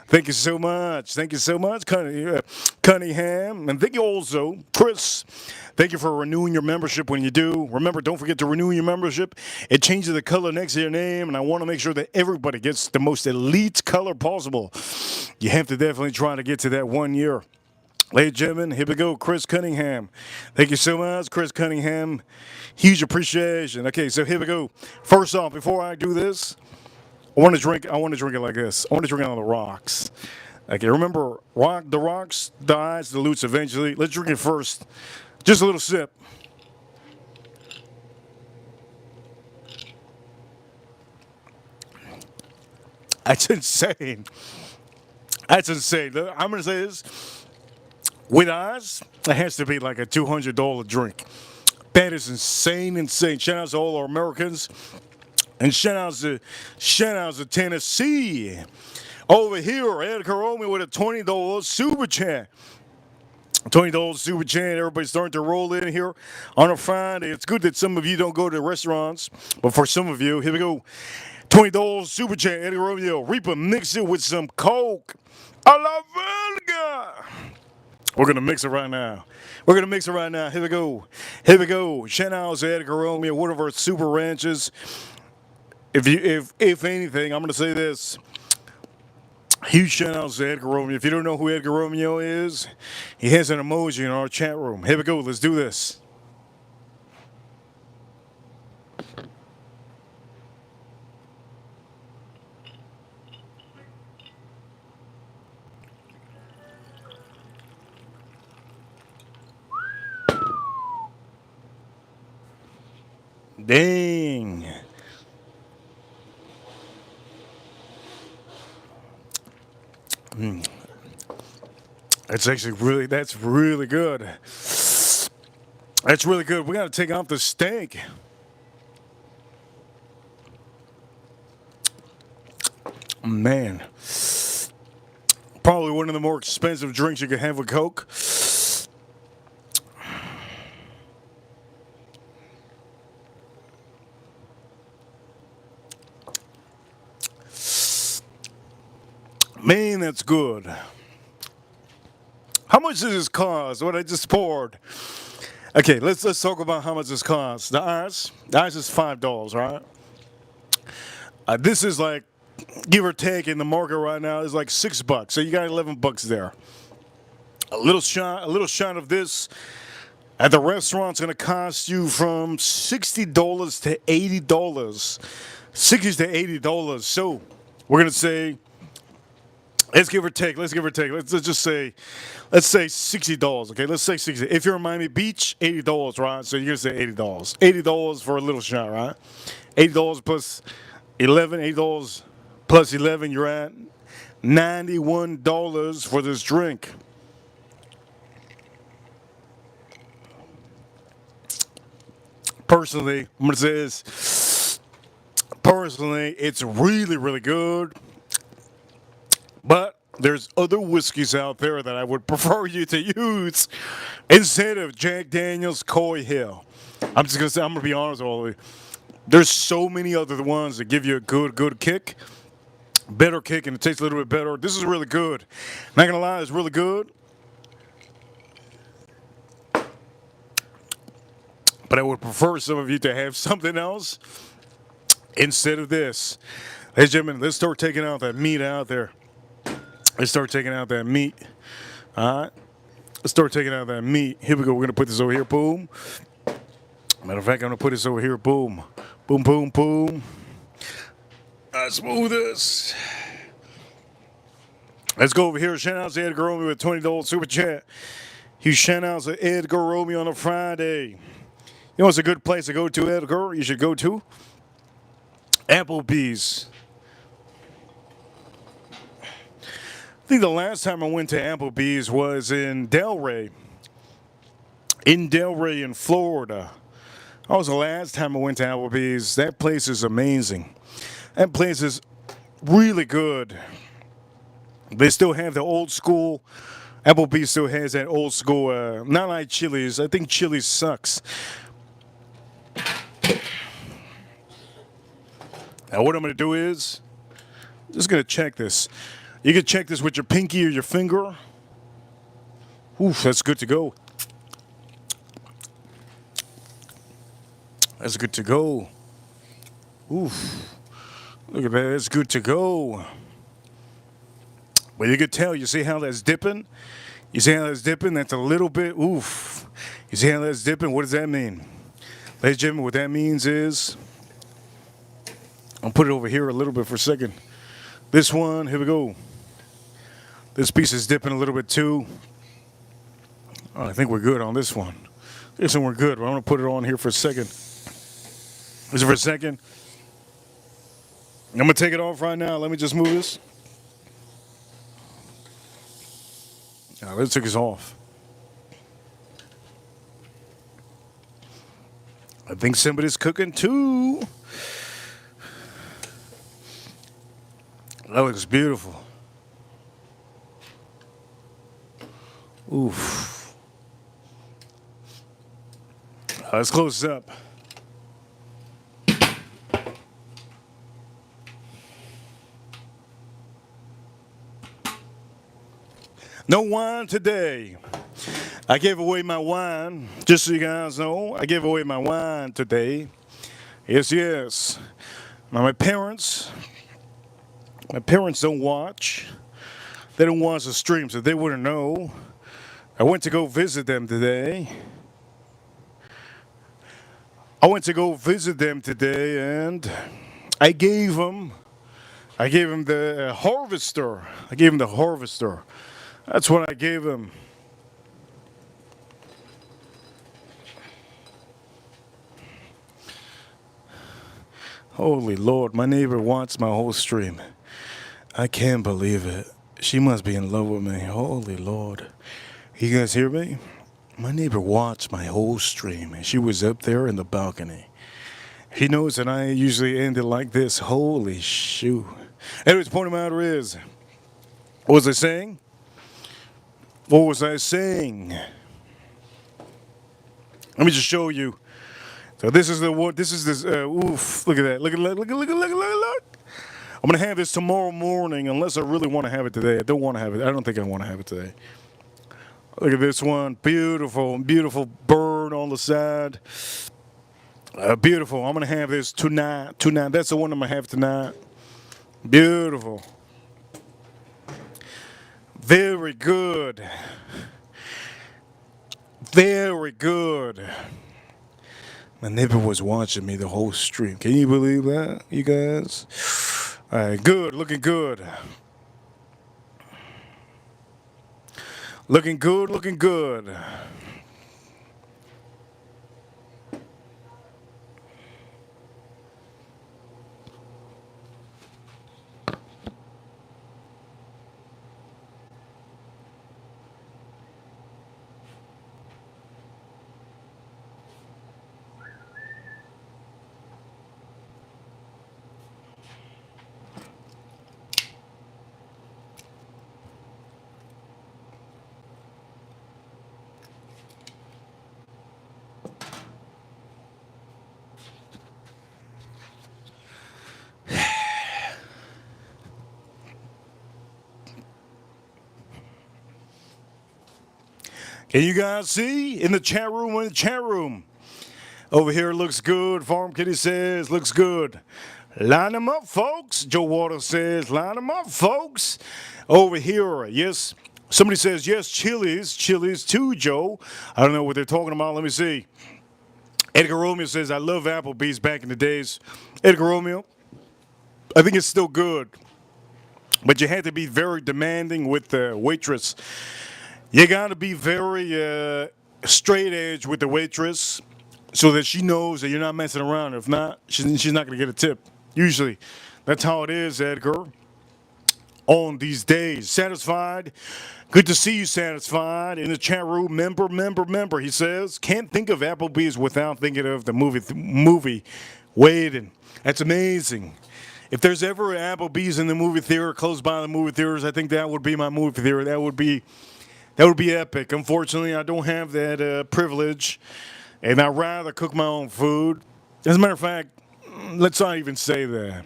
Thank you so much. Thank you so much, Cunningham. And thank you also, Chris. Thank you for renewing your membership when you do. Remember, don't forget to renew your membership. It changes the color next to your name, and I want to make sure that everybody gets the most elite color possible. You have to definitely try to get to that 1 year. Ladies and gentlemen, here we go, Chris Cunningham. Thank you so much, Chris Cunningham. Huge appreciation. Okay, so here we go. First off, before I do this, I want to drink it like this. I want to drink it on the rocks. Okay, remember, the rocks dies, dilutes eventually. Let's drink it first. Just a little sip. That's insane. That's insane. I'm going to say this. With ice, it has to be like a $200 drink. That is insane. Shout out to all our Americans. And shout out to Tennessee. Over here, Ed Karomi with a $20 super chat. $20 super chat. Everybody's starting to roll in here on a Friday. It's good that some of you don't go to restaurants, but for some of you, here we go. $20 super chat. Eddie Romeo. Reaper, mix it with some Coke. A la verga. We're going to mix it right now. Here we go. Shout out to Edgar Romeo, one of our super ranches. If anything, I'm going to say this. Huge shout out to Edgar Romeo. If you don't know who Edgar Romeo is, he has an emoji in our chat room. Here we go. Let's do this. Dang. That's really good. That's really good. We got to take off the steak. Man. Probably one of the more expensive drinks you can have with Coke. Man, that's good. How much does this cost? What I just poured. Okay, let's talk about how much this costs. The ice is $5, right? This is like, give or take, in the market right now is like $6. So you got $11 there. A little shot of this at the restaurant's gonna cost you from $60 to $80. $60 to $80. So we're gonna say, let's give or take. Let's just say, let's say $60. Okay, let's say 60. If you're in Miami Beach, $80, right? So you're gonna say $80. $80 for a little shot, right? $80 plus 11. $80 plus 11. You're at $91 for this drink. Personally, I'm gonna say this. Personally, it's really, really good. But there's other whiskeys out there that I would prefer you to use instead of Jack Daniels Coy Hill. I'm gonna be honest with all of you. There's so many other ones that give you a good kick. Better kick, and it tastes a little bit better. This is really good. Not gonna lie, it's really good. But I would prefer some of you to have something else instead of this. Hey, gentlemen, let's start taking out that meat out there. Let's start taking out that meat. All right. Let's start taking out that meat. Here we go. We're going to put this over here. Boom. Matter of fact, I'm gonna put this over here. Boom, boom, boom, boom. Smooth this. Let's go over here. Shout out to Edgar Romeo with $20 super chat. Huge shout out to Edgar Romeo on a Friday. You know what's a good place to go to, Edgar? You should go to Applebee's. I think the last time I went to Applebee's was in Delray. In Delray in Florida. That was the last time I went to Applebee's. That place is amazing. That place is really good. They still have the old school. Applebee's still has that old school, not like Chili's. I think Chili's sucks. Now what I'm going to do is, just going to check this. You can check this with your pinky or your finger. Oof, that's good to go. That's good to go. Oof. Look at that, that's good to go. Well, you could tell, you see how that's dipping? You see how that's dipping? That's a little bit, oof. You see how that's dipping? What does that mean? Ladies and gentlemen, what that means is, I'll put it over here a little bit for a second. This one, here we go. This piece is dipping a little bit too. Oh, I think we're good on this one. This one we're good. I'm going to put it on here for a second. Is it for a second? I'm going to take it off right now. Let me just move this. Now, let's take this off. I think somebody's cooking too. That looks beautiful. Oof. Let's close this up. No wine today. I gave away my wine, just so you guys know. I gave away my wine today. Yes, yes. Now my parents don't watch. They don't watch the stream, so they wouldn't know. I went to go visit them today. And I gave them the harvester. That's what I gave him. Holy Lord, my neighbor watched my whole stream. I can't believe it. She must be in love with me. Holy Lord. You guys hear me? My neighbor watched my whole stream, and she was up there in the balcony. He knows that I usually end it like this. Holy shoot. Anyways, point of the matter is, what was I saying? Let me just show you. So this is oof, look at that. Look. I'm going to have this tomorrow morning unless I really want to have it today. I don't want to have it. I don't think I want to have it today. Look at this one. Beautiful, beautiful bird on the side. Beautiful. I'm going to have this tonight. That's the one I'm going to have tonight. Beautiful. Very good. Very good. My neighbor was watching me the whole stream. Can you believe that, you guys? All right, good. Looking good. Looking good. Can you guys see in the chat room? Over here looks good. Farm Kitty says looks good. Line them up, folks. Joe Waters says line them up, folks. Over here, yes. Somebody says yes, Chili's too, Joe. I don't know what they're talking about. Let me see. Edgar Romeo says, I love Applebee's back in the days. Edgar Romeo, I think it's still good. But you had to be very demanding with the waitress. You got to be very straight edge with the waitress so that she knows that you're not messing around. If not, she's not going to get a tip. Usually, that's how it is, Edgar. On these days, Satisfied. Good to see you, Satisfied. In the chat room, member. He says, can't think of Applebee's without thinking of the movie Waiting. That's amazing. If there's ever an Applebee's in the movie theater, close by the movie theaters, I think that would be my movie theater. That would be epic. Unfortunately, I don't have that privilege, and I'd rather cook my own food. As a matter of fact, let's not even say that.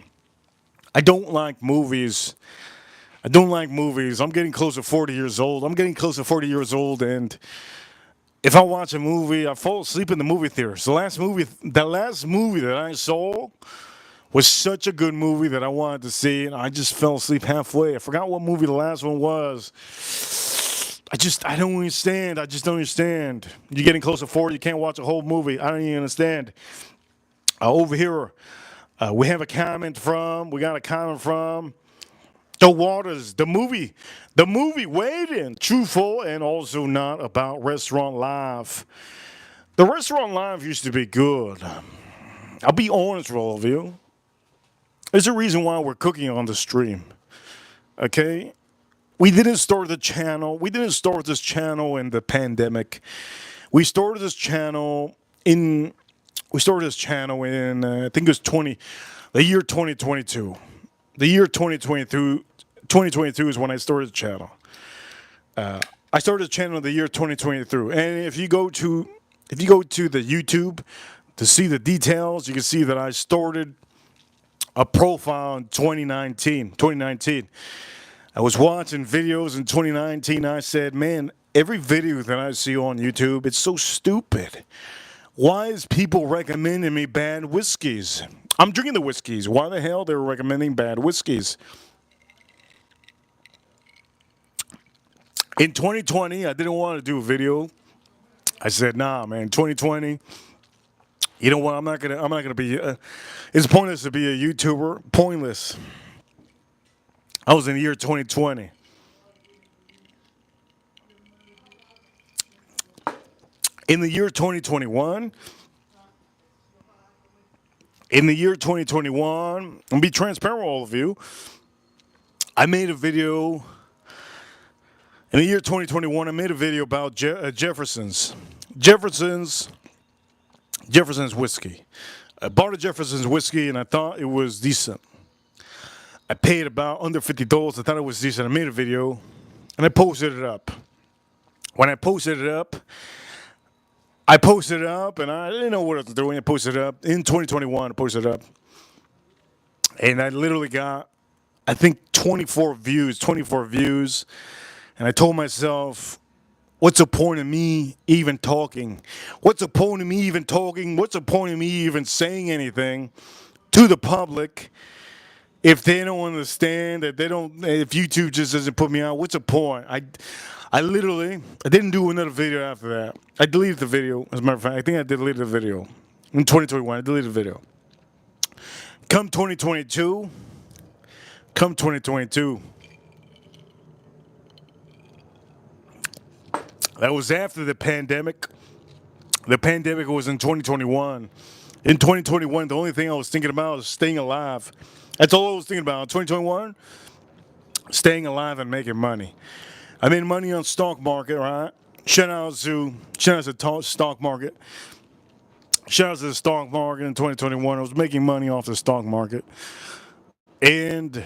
I don't like movies. I'm getting close to 40 years old. And if I watch a movie, I fall asleep in the movie theaters. The last movie that I saw was such a good movie that I wanted to see, and I just fell asleep halfway. I forgot what movie the last one was. I don't understand. I just don't understand. You're getting close to 40, you can't watch a whole movie. I don't even understand. Over here, we got a comment from The Waters, the movie Waiting, truthful and also not about Restaurant Live. The Restaurant Live used to be good. I'll be honest with all of you. There's a reason why we're cooking on the stream. Okay? We didn't start this channel in the pandemic. We started this channel in I think it was the year 2022. The year 2022 is when I started the channel. I started the channel in the year 2023. And if you go to the YouTube to see the details, you can see that I started a profile in 2019. I was watching videos in 2019. I said, man, every video that I see on YouTube, it's so stupid. Why is people recommending me bad whiskeys? I'm drinking the whiskeys. Why the hell they're recommending bad whiskeys? In 2020, I didn't want to do a video. I said, nah, man, 2020, you know what, I'm not gonna be, it's pointless to be a YouTuber. Pointless. I was in the year 2020. In the year 2021, I'll be transparent with all of you. I made a video. In the year 2021, I made a video about Jefferson's whiskey. I bought a Jefferson's whiskey and I thought it was decent. I paid about under $50. I thought it was decent. I made a video and I posted it up. When I posted it up and I didn't know what I was doing. I posted it up in 2021. I posted it up and I literally got, I think, 24 views. And I told myself, what's the point of me even talking? What's the point of me even talking? What's the point of me even saying anything to the public if they don't understand, if YouTube just doesn't put me out? What's the point? I didn't do another video after that. I deleted the video, as a matter of fact. I think I deleted the video. In 2021, I deleted the video. Come 2022, that was after the pandemic. The pandemic was in 2021. In 2021, the only thing I was thinking about was staying alive. That's all I was thinking about. In 2021, staying alive and making money. I made money on stock market, right? Shout out to stock market. Shout out to the stock market in 2021. I was making money off the stock market. And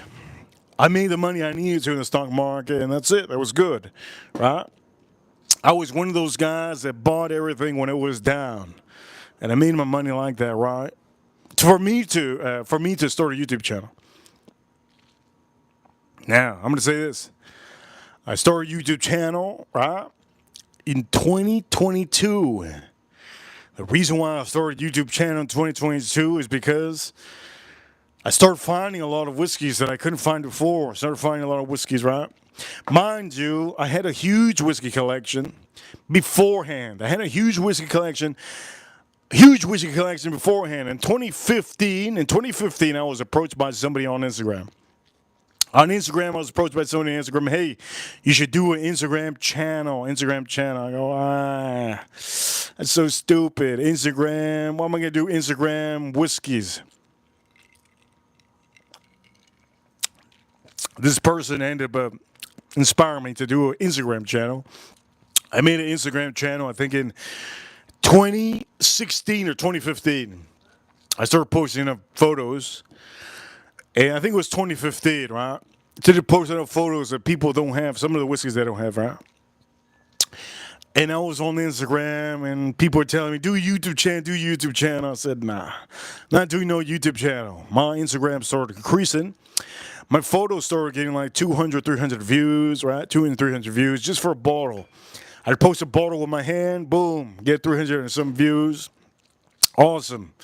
I made the money I needed to in the stock market, and that's it. That was good, right? I was one of those guys that bought everything when it was down, and I made my money like that, right? For me to start a YouTube channel. Now I'm gonna say this: I started a YouTube channel, right, in 2022. The reason why I started a YouTube channel in 2022 is because I started finding a lot of whiskeys that I couldn't find before. I started finding a lot of whiskeys, right? Mind you, I had a huge whiskey collection beforehand. huge whiskey collection beforehand. In 2015, I was approached by somebody on Instagram. On Instagram, I was approached by somebody on Instagram. Hey, you should do an Instagram channel. Instagram channel. I go, that's so stupid. Instagram. What am I gonna do? Instagram whiskies. This person ended up inspiring me to do an Instagram channel. I made an Instagram channel, I think in 2016 or 2015. I started posting up photos, and I think it was 2015, right? Started posting up photos that people don't have, some of the whiskeys they don't have, right? And I was on Instagram, and people were telling me, do a YouTube channel, do a YouTube channel. I said, nah, not doing no YouTube channel. My Instagram started increasing. My photos started getting like 200, 300 views, right? 200, 300 views just for a bottle. I'd post a bottle with my hand, boom, get 300 and some views. Awesome.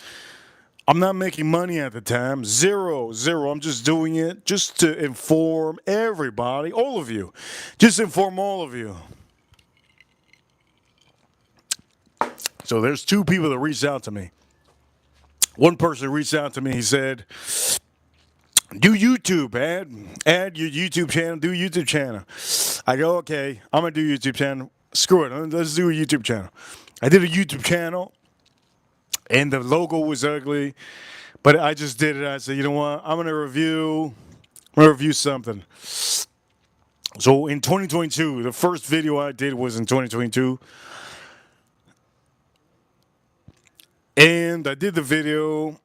I'm not making money at the time. Zero. I'm just doing it just to inform everybody, all of you. Just inform all of you. So there's two people that reached out to me. One person reached out to me. He said, do YouTube, add your YouTube channel, do YouTube channel. I go, okay, I'm going to do YouTube channel. Screw it, let's do a YouTube channel. I did a YouTube channel, and the logo was ugly, but I just did it. I said, you know what, I'm going to review something. So in 2022, the first video I did was in 2022. And I did the video.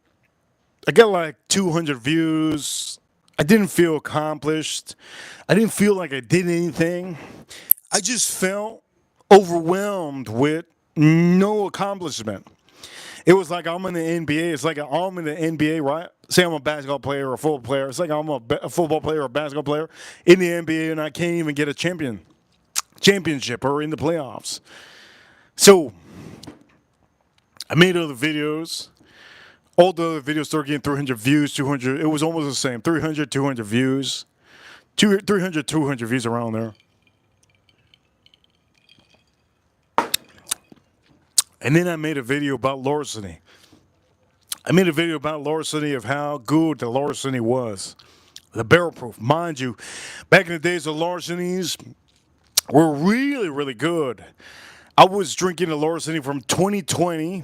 I got like 200 views. I didn't feel accomplished. I didn't feel like I did anything. I just felt overwhelmed with no accomplishment. It was like I'm in the NBA. It's like I'm in the NBA, right? Say I'm a basketball player or a football player. It's like I'm a football player or a basketball player in the NBA, and I can't even get a championship or in the playoffs. So I made other videos. All the other videos started getting 300 views, 200. It was almost the same. 300, 200 views. 300, 200 views around there. And then I made a video about larceny. I made a video about larceny, of how good the larceny was. The barrel proof. Mind you, back in the days, the larcenies were really, really good. I was drinking the larceny from 2020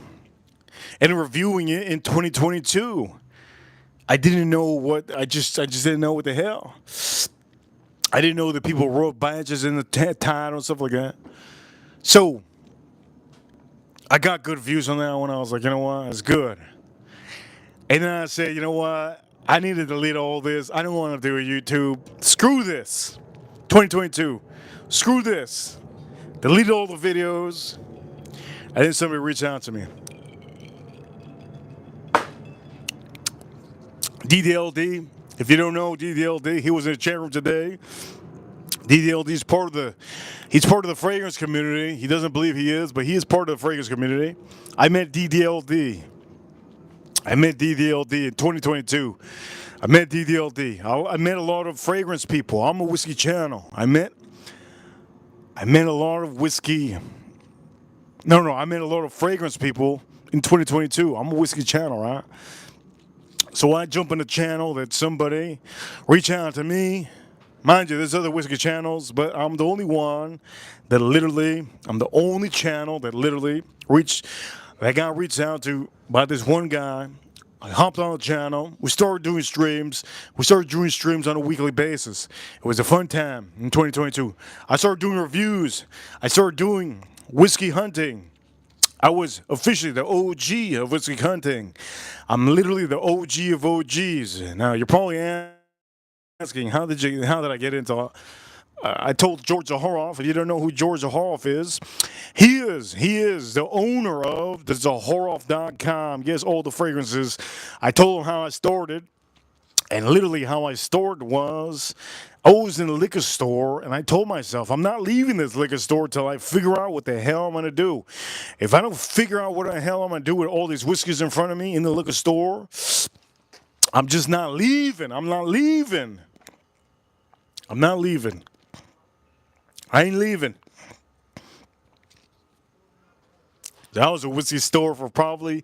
and reviewing it in 2022. I didn't know what, I just didn't know what the hell. I didn't know that people wrote badges in the title and stuff like that. So I got good views on that one. I was like, you know what, it's good. And then I said, you know what, I need to delete all this. I don't want to do a YouTube. Screw this. 2022. Screw this. Delete all the videos. And then somebody reached out to me. DDLD, if you don't know DDLD, he was in the chat room today. DDLD is he's part of the fragrance community. He doesn't believe he is, but he is part of the fragrance community. I met DDLD. in 2022. I met DDLD. I met a lot of fragrance people. I'm a whiskey channel. I met a lot of whiskey. I met a lot of fragrance people in 2022. I'm a whiskey channel, right? So I jump in the channel that somebody reach out to me. Mind you, there's other whiskey channels, but I'm the only one that I'm the only channel that got reached out to by this one guy. I hopped on the channel. We started doing streams. On a weekly basis. It was a fun time in 2022. I started doing reviews. I started doing whiskey hunting. I was officially the OG of whiskey hunting. I'm literally the OG of OGs. Now, you're probably asking, how did I get into I told George Zaharoff, if you don't know who George Zaharoff is, he is the owner of the Zaharoff.com. Yes, all the fragrances. I told him how I started, and literally how I started was, I was in a liquor store, and I told myself, I'm not leaving this liquor store till I figure out what the hell I'm going to do. If I don't figure out what the hell I'm going to do with all these whiskeys in front of me in the liquor store, I'm just not leaving. I'm not leaving. I ain't leaving. I was at a whiskey store for probably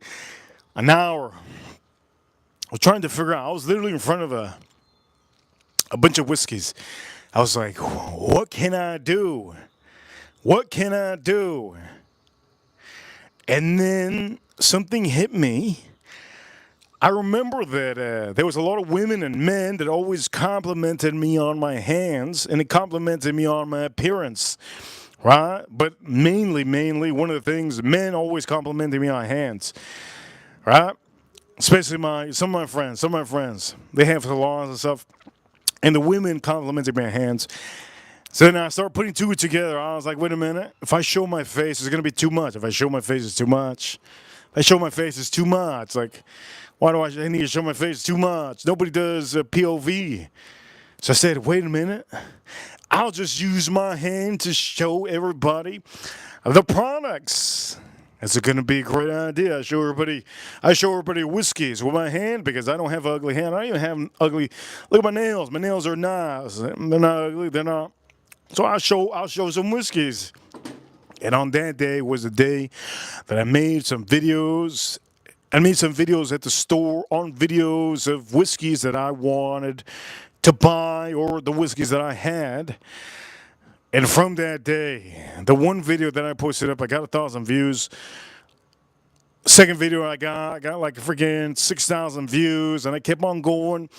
an hour. I was trying to figure out. I was literally in front of a bunch of whiskeys. I was like, what can I do? What can I do? And then something hit me. I remember that there was a lot of women and men that always complimented me on my hands, and it complimented me on my appearance, right? But mainly, one of the things, men always complimented me on my hands, right? Especially some of my friends, they have salons and stuff, and the women complimented me on hands. So then I started putting two together. I was like, wait a minute. If I show my face, it's going to be too much. If I show my face, it's too much. If I show my face, it's too much. Like, why do I need to show my face? It's too much. Nobody does POV. So I said, wait a minute. I'll just use my hand to show everybody the products. It's going to be a great idea. I show everybody whiskeys with my hand because I don't have an ugly hand. I don't even have ugly. Look at my nails. My nails are nice. They're not ugly. They're not. So I'll show some whiskeys. And on that day was the day that I made some videos. I made some videos at the store on videos of whiskeys that I wanted to buy or the whiskeys that I had. And from that day, the one video that I posted up, I got 1,000 views. Second video I got like freaking 6,000 views, and I kept on going,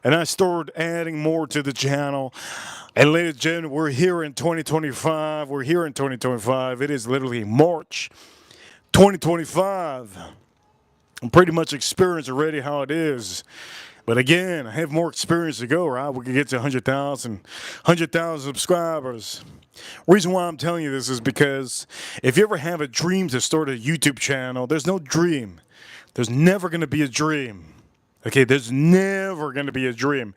and I started adding more to the channel. And ladies and gentlemen, we're here in 2025. It is literally March 2025. I'm pretty much experienced already how it is. But again, I have more experience to go, right? We can get to 100,000 subscribers. Reason why I'm telling you this is because if you ever have a dream to start a YouTube channel, there's no dream. There's never going to be a dream. Okay, there's never going to be a dream.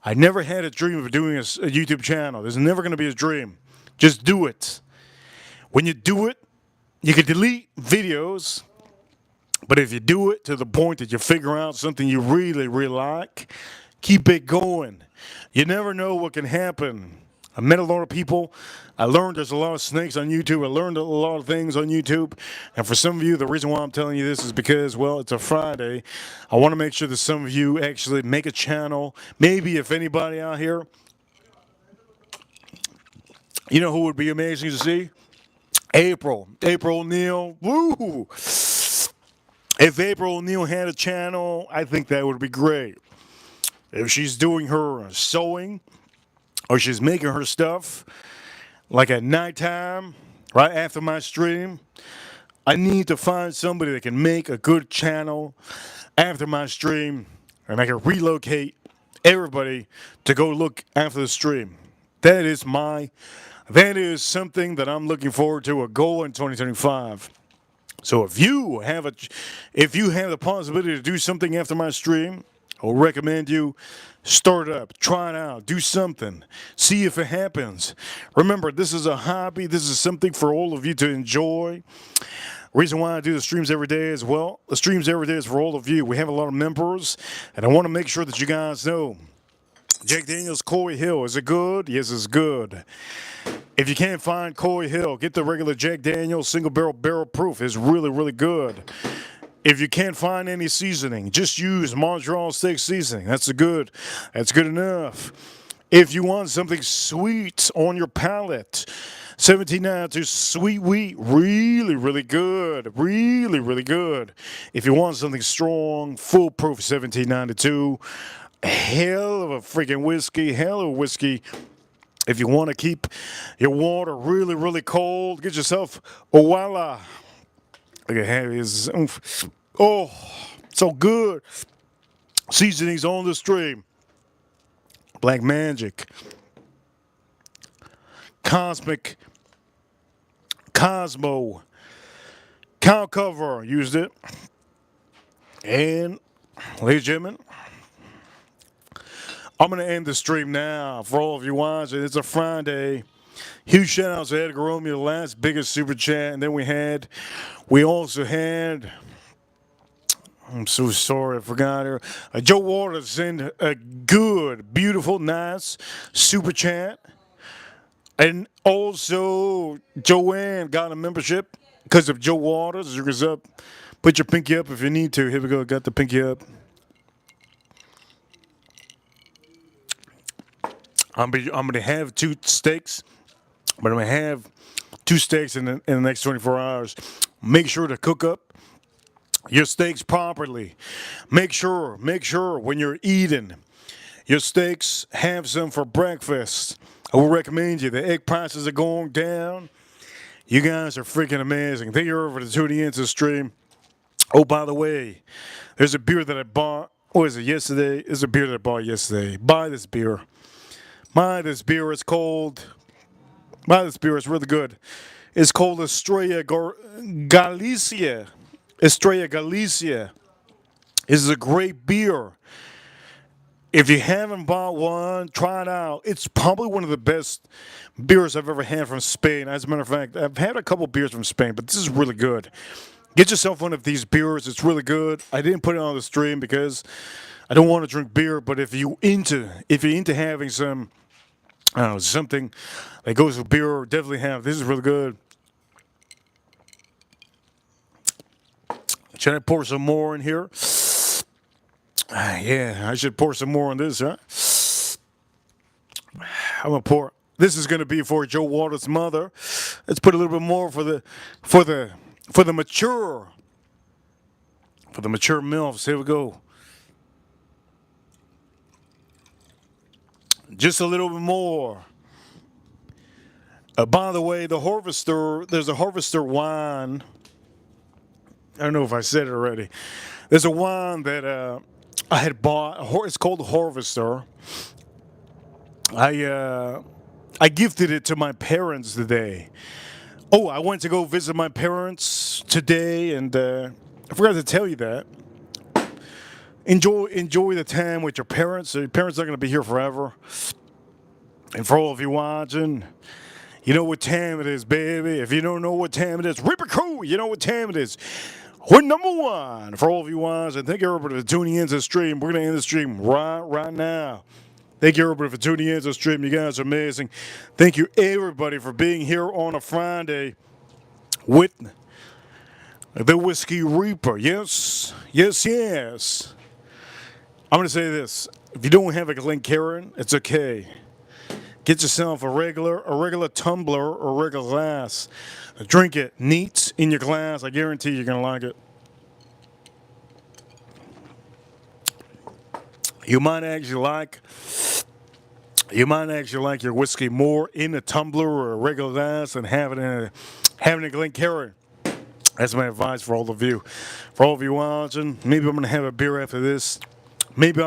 I never had a dream of doing a YouTube channel. There's never going to be a dream. Just do it. When you do it, you can delete videos. But if you do it to the point that you figure out something you really, really like, keep it going. You never know what can happen. I met a lot of people. I learned there's a lot of snakes on YouTube. I learned a lot of things on YouTube. And for some of you, the reason why I'm telling you this is because, well, it's a Friday. I want to make sure that some of you actually make a channel. Maybe if anybody out here, you know who would be amazing to see? April O'Neil. Woo! If April O'Neil had a channel, I think that would be great. If she's doing her sewing or she's making her stuff like at nighttime, right after my stream, I need to find somebody that can make a good channel after my stream, and I can relocate everybody to go look after the stream. That is something that I'm looking forward to, a goal in 2025. So if you have the possibility to do something after my stream, I'll recommend you start up, try it out, do something, see if it happens. Remember, this is a hobby. This is something for all of you to enjoy. Reason why I do the streams every day is, well, the streams every day is for all of you. We have a lot of members, and I want to make sure that you guys know. Jack Daniel's Coy Hill, is it good? Yes, it's good. If you can't find Coy Hill, get the regular Jack Daniel's single barrel proof. It's really, really good. If you can't find any seasoning, just use Montreal steak seasoning. That's good enough. If you want something sweet on your palate, 1792 sweet wheat, really, really good. Really, really good. If you want something strong, foolproof, 1792. Hell of a freaking whiskey. If you want to keep your water really, really cold, get yourself a Voila. Look at his oomph. Oh, so good. Seasonings on the stream. Black Magic. Cosmic. Cosmo. Cow cover. Used it. And, ladies and gentlemen, I'm going to end the stream now for all of you watching. It's a Friday. Huge shout out to Edgar Romeo, the last biggest super chat. And then we also had, I'm so sorry, I forgot her. Joe Waters sent a good, beautiful, nice super chat. And also, Joanne got a membership. Because of Joe Waters, yours up. Put your pinky up if you need to. Here we go. Got the pinky up. I'm gonna have two steaks, but I'm gonna have two steaks in the next 24 hours. Make sure to cook up your steaks properly. Make sure when you're eating your steaks, have some for breakfast. I will recommend you. The egg prices are going down. You guys are freaking amazing. Thank you for tuning into the stream. Oh, by the way, there's a beer that I bought. What was it, yesterday? There's a beer that I bought yesterday. Buy this beer. Buy this beer. It's cold. Buy this beer. It's really good. It's called Estrella Galicia. Estrella Galicia. This is a great beer. If you haven't bought one, try it out. It's probably one of the best beers I've ever had from Spain. As a matter of fact, I've had a couple beers from Spain, but this is really good. Get yourself one of these beers. It's really good. I didn't put it on the stream because I don't want to drink beer. But if you're into having some, I don't know, something that goes with beer, definitely have. This is really good. Should I pour some more in here? Yeah, I should pour some more on this, huh? I'm gonna pour. This is gonna be for Joe Waters' mother. Let's put a little bit more for the mature milfs. Here we go. Just a little bit more. By the way, there's a Harvester wine. I don't know if I said it already. There's a wine that I had bought. It's called Harvester. I gifted it to my parents today. Oh, I went to go visit my parents today, and I forgot to tell you that. Enjoy the time with your parents. Your parents are going to be here forever. And for all of you watching, you know what time it is, baby. If you don't know what time it is, Reaper Crew, you know what time it is. We're number one. For all of you watching, thank you everybody for tuning into the stream. We're going to end the stream right now. Thank you everybody for tuning into the stream. You guys are amazing. Thank you everybody for being here on a Friday with the Whiskey Reaper. Yes. I'm going to say this. If you don't have a Glencairn, it's okay. Get yourself a regular tumbler or regular glass. Drink it neat in your glass. I guarantee you're going to like it. You might actually like your whiskey more in a tumbler or a regular glass than having a Glencairn. That's my advice for all of you. For all of you watching, maybe I'm going to have a beer after this. Maybe.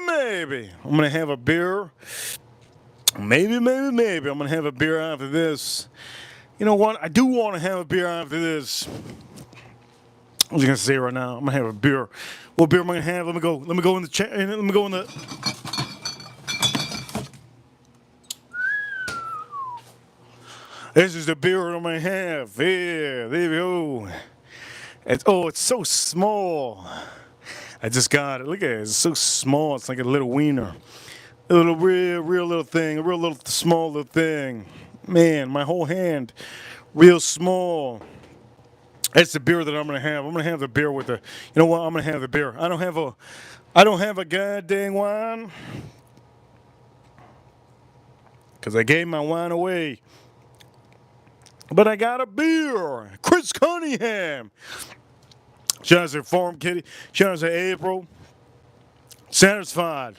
Maybe. I'm going to have a beer. Maybe. I'm going to have a beer after this. You know what? I do want to have a beer after this. I was going to say right now, I'm going to have a beer. What beer am I going to have? Let me go in the chat. Let me go in the... This is the beer I'm going to have. Yeah, there we go. It's so small. I just got it. Look at it. It's so small. It's like a little wiener. A little real little thing. A real little small little thing. Man, my whole hand. Real small. That's the beer that I'm going to have. I'm going to have the beer with the... You know what? I'm going to have the beer. I don't have a goddamn wine. Because I gave my wine away. But I got a beer. Chris Cunningham. Shout out to Farm Kitty. Shout out to April. Satisfied.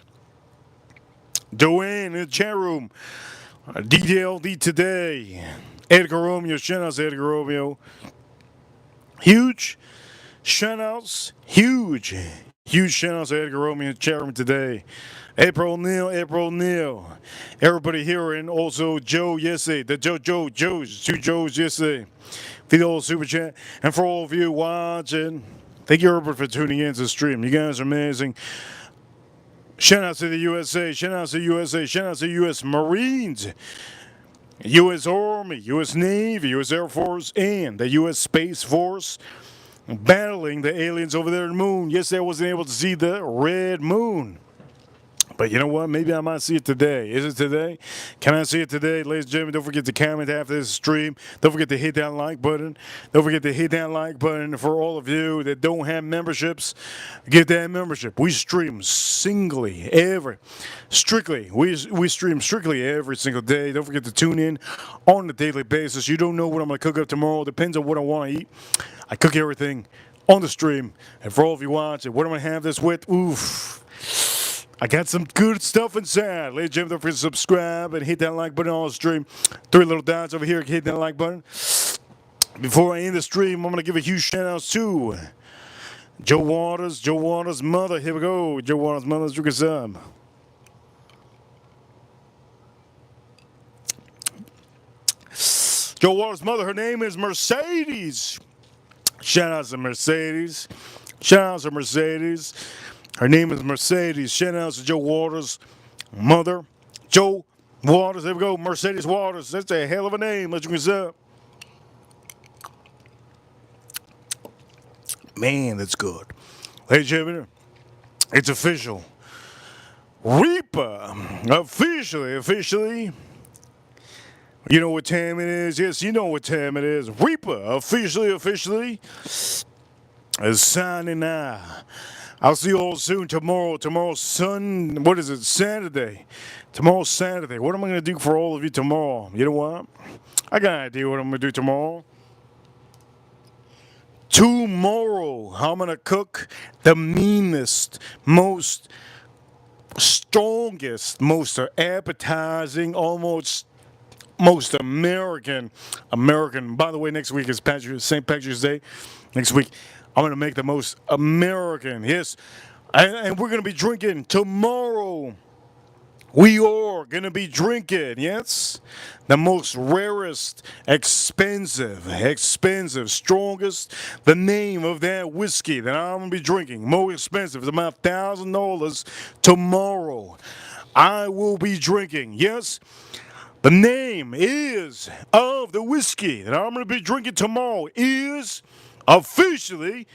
Dwayne in the chat room. DDLD today. Edgar Romeo. Shout out to Edgar Romeo. Huge shout outs. Huge shout outs to Edgar Romeo in the chat room today. April O'Neil. Everybody here, and also Joe yesterday. The Joe's. Two Joes yesterday. The old super chat. And for all of you watching, thank you everybody for tuning in to the stream. You guys are amazing. Shout out to the USA. Shout out to U.S. Marines, U.S. Army, U.S. Navy, U.S. Air Force, and the U.S. Space Force battling the aliens over there in the moon. Yes, I wasn't able to see the red moon. But you know what? Maybe I might see it today. Is it today? Can I see it today? Ladies and gentlemen, don't forget to comment after this stream. Don't forget to hit that like button. Don't forget to hit that like button. For all of you that don't have memberships, get that membership. We stream strictly. We stream strictly every single day. Don't forget to tune in on a daily basis. You don't know what I'm going to cook up tomorrow. Depends on what I want to eat. I cook everything on the stream. And for all of you watching, what am I going to have this with? Oof. I got some good stuff inside. Ladies and gentlemen, don't forget to subscribe and hit that like button on the stream. 3 little dots over here. Hit that like button. Before I end the stream, I'm going to give a huge shout out to Joe Waters. Joe Waters' mother. Here we go. Joe Waters' mother's drinking some. Joe Waters' mother, her name is Mercedes. Shout out to Mercedes. Shout out to Mercedes. Her name is Mercedes. Shout out to Joe Waters' mother. Joe Waters. There we go. Mercedes Waters. That's a hell of a name. Let's drink this up. Man, that's good. Ladies and gentlemen, it's official. Reaper. Officially. You know what time it is? Yes, you know what time it is. Reaper. Officially. Is signing now. I'll see you all soon tomorrow. Tomorrow's Saturday. Tomorrow's Saturday. What am I going to do for all of you tomorrow? You know what? I got an idea what I'm going to do tomorrow. Tomorrow, I'm going to cook the meanest, most strongest, most appetizing, almost most American. By the way, next week is St. Patrick's Day. Next week, I'm going to make the most American, yes. And we're going to be drinking tomorrow. We are going to be drinking, yes, the most rarest, expensive, strongest, the name of that whiskey that I'm going to be drinking, more expensive, it's about $1,000 tomorrow. I will be drinking, yes. The name is of the whiskey that I'm going to be drinking tomorrow is officially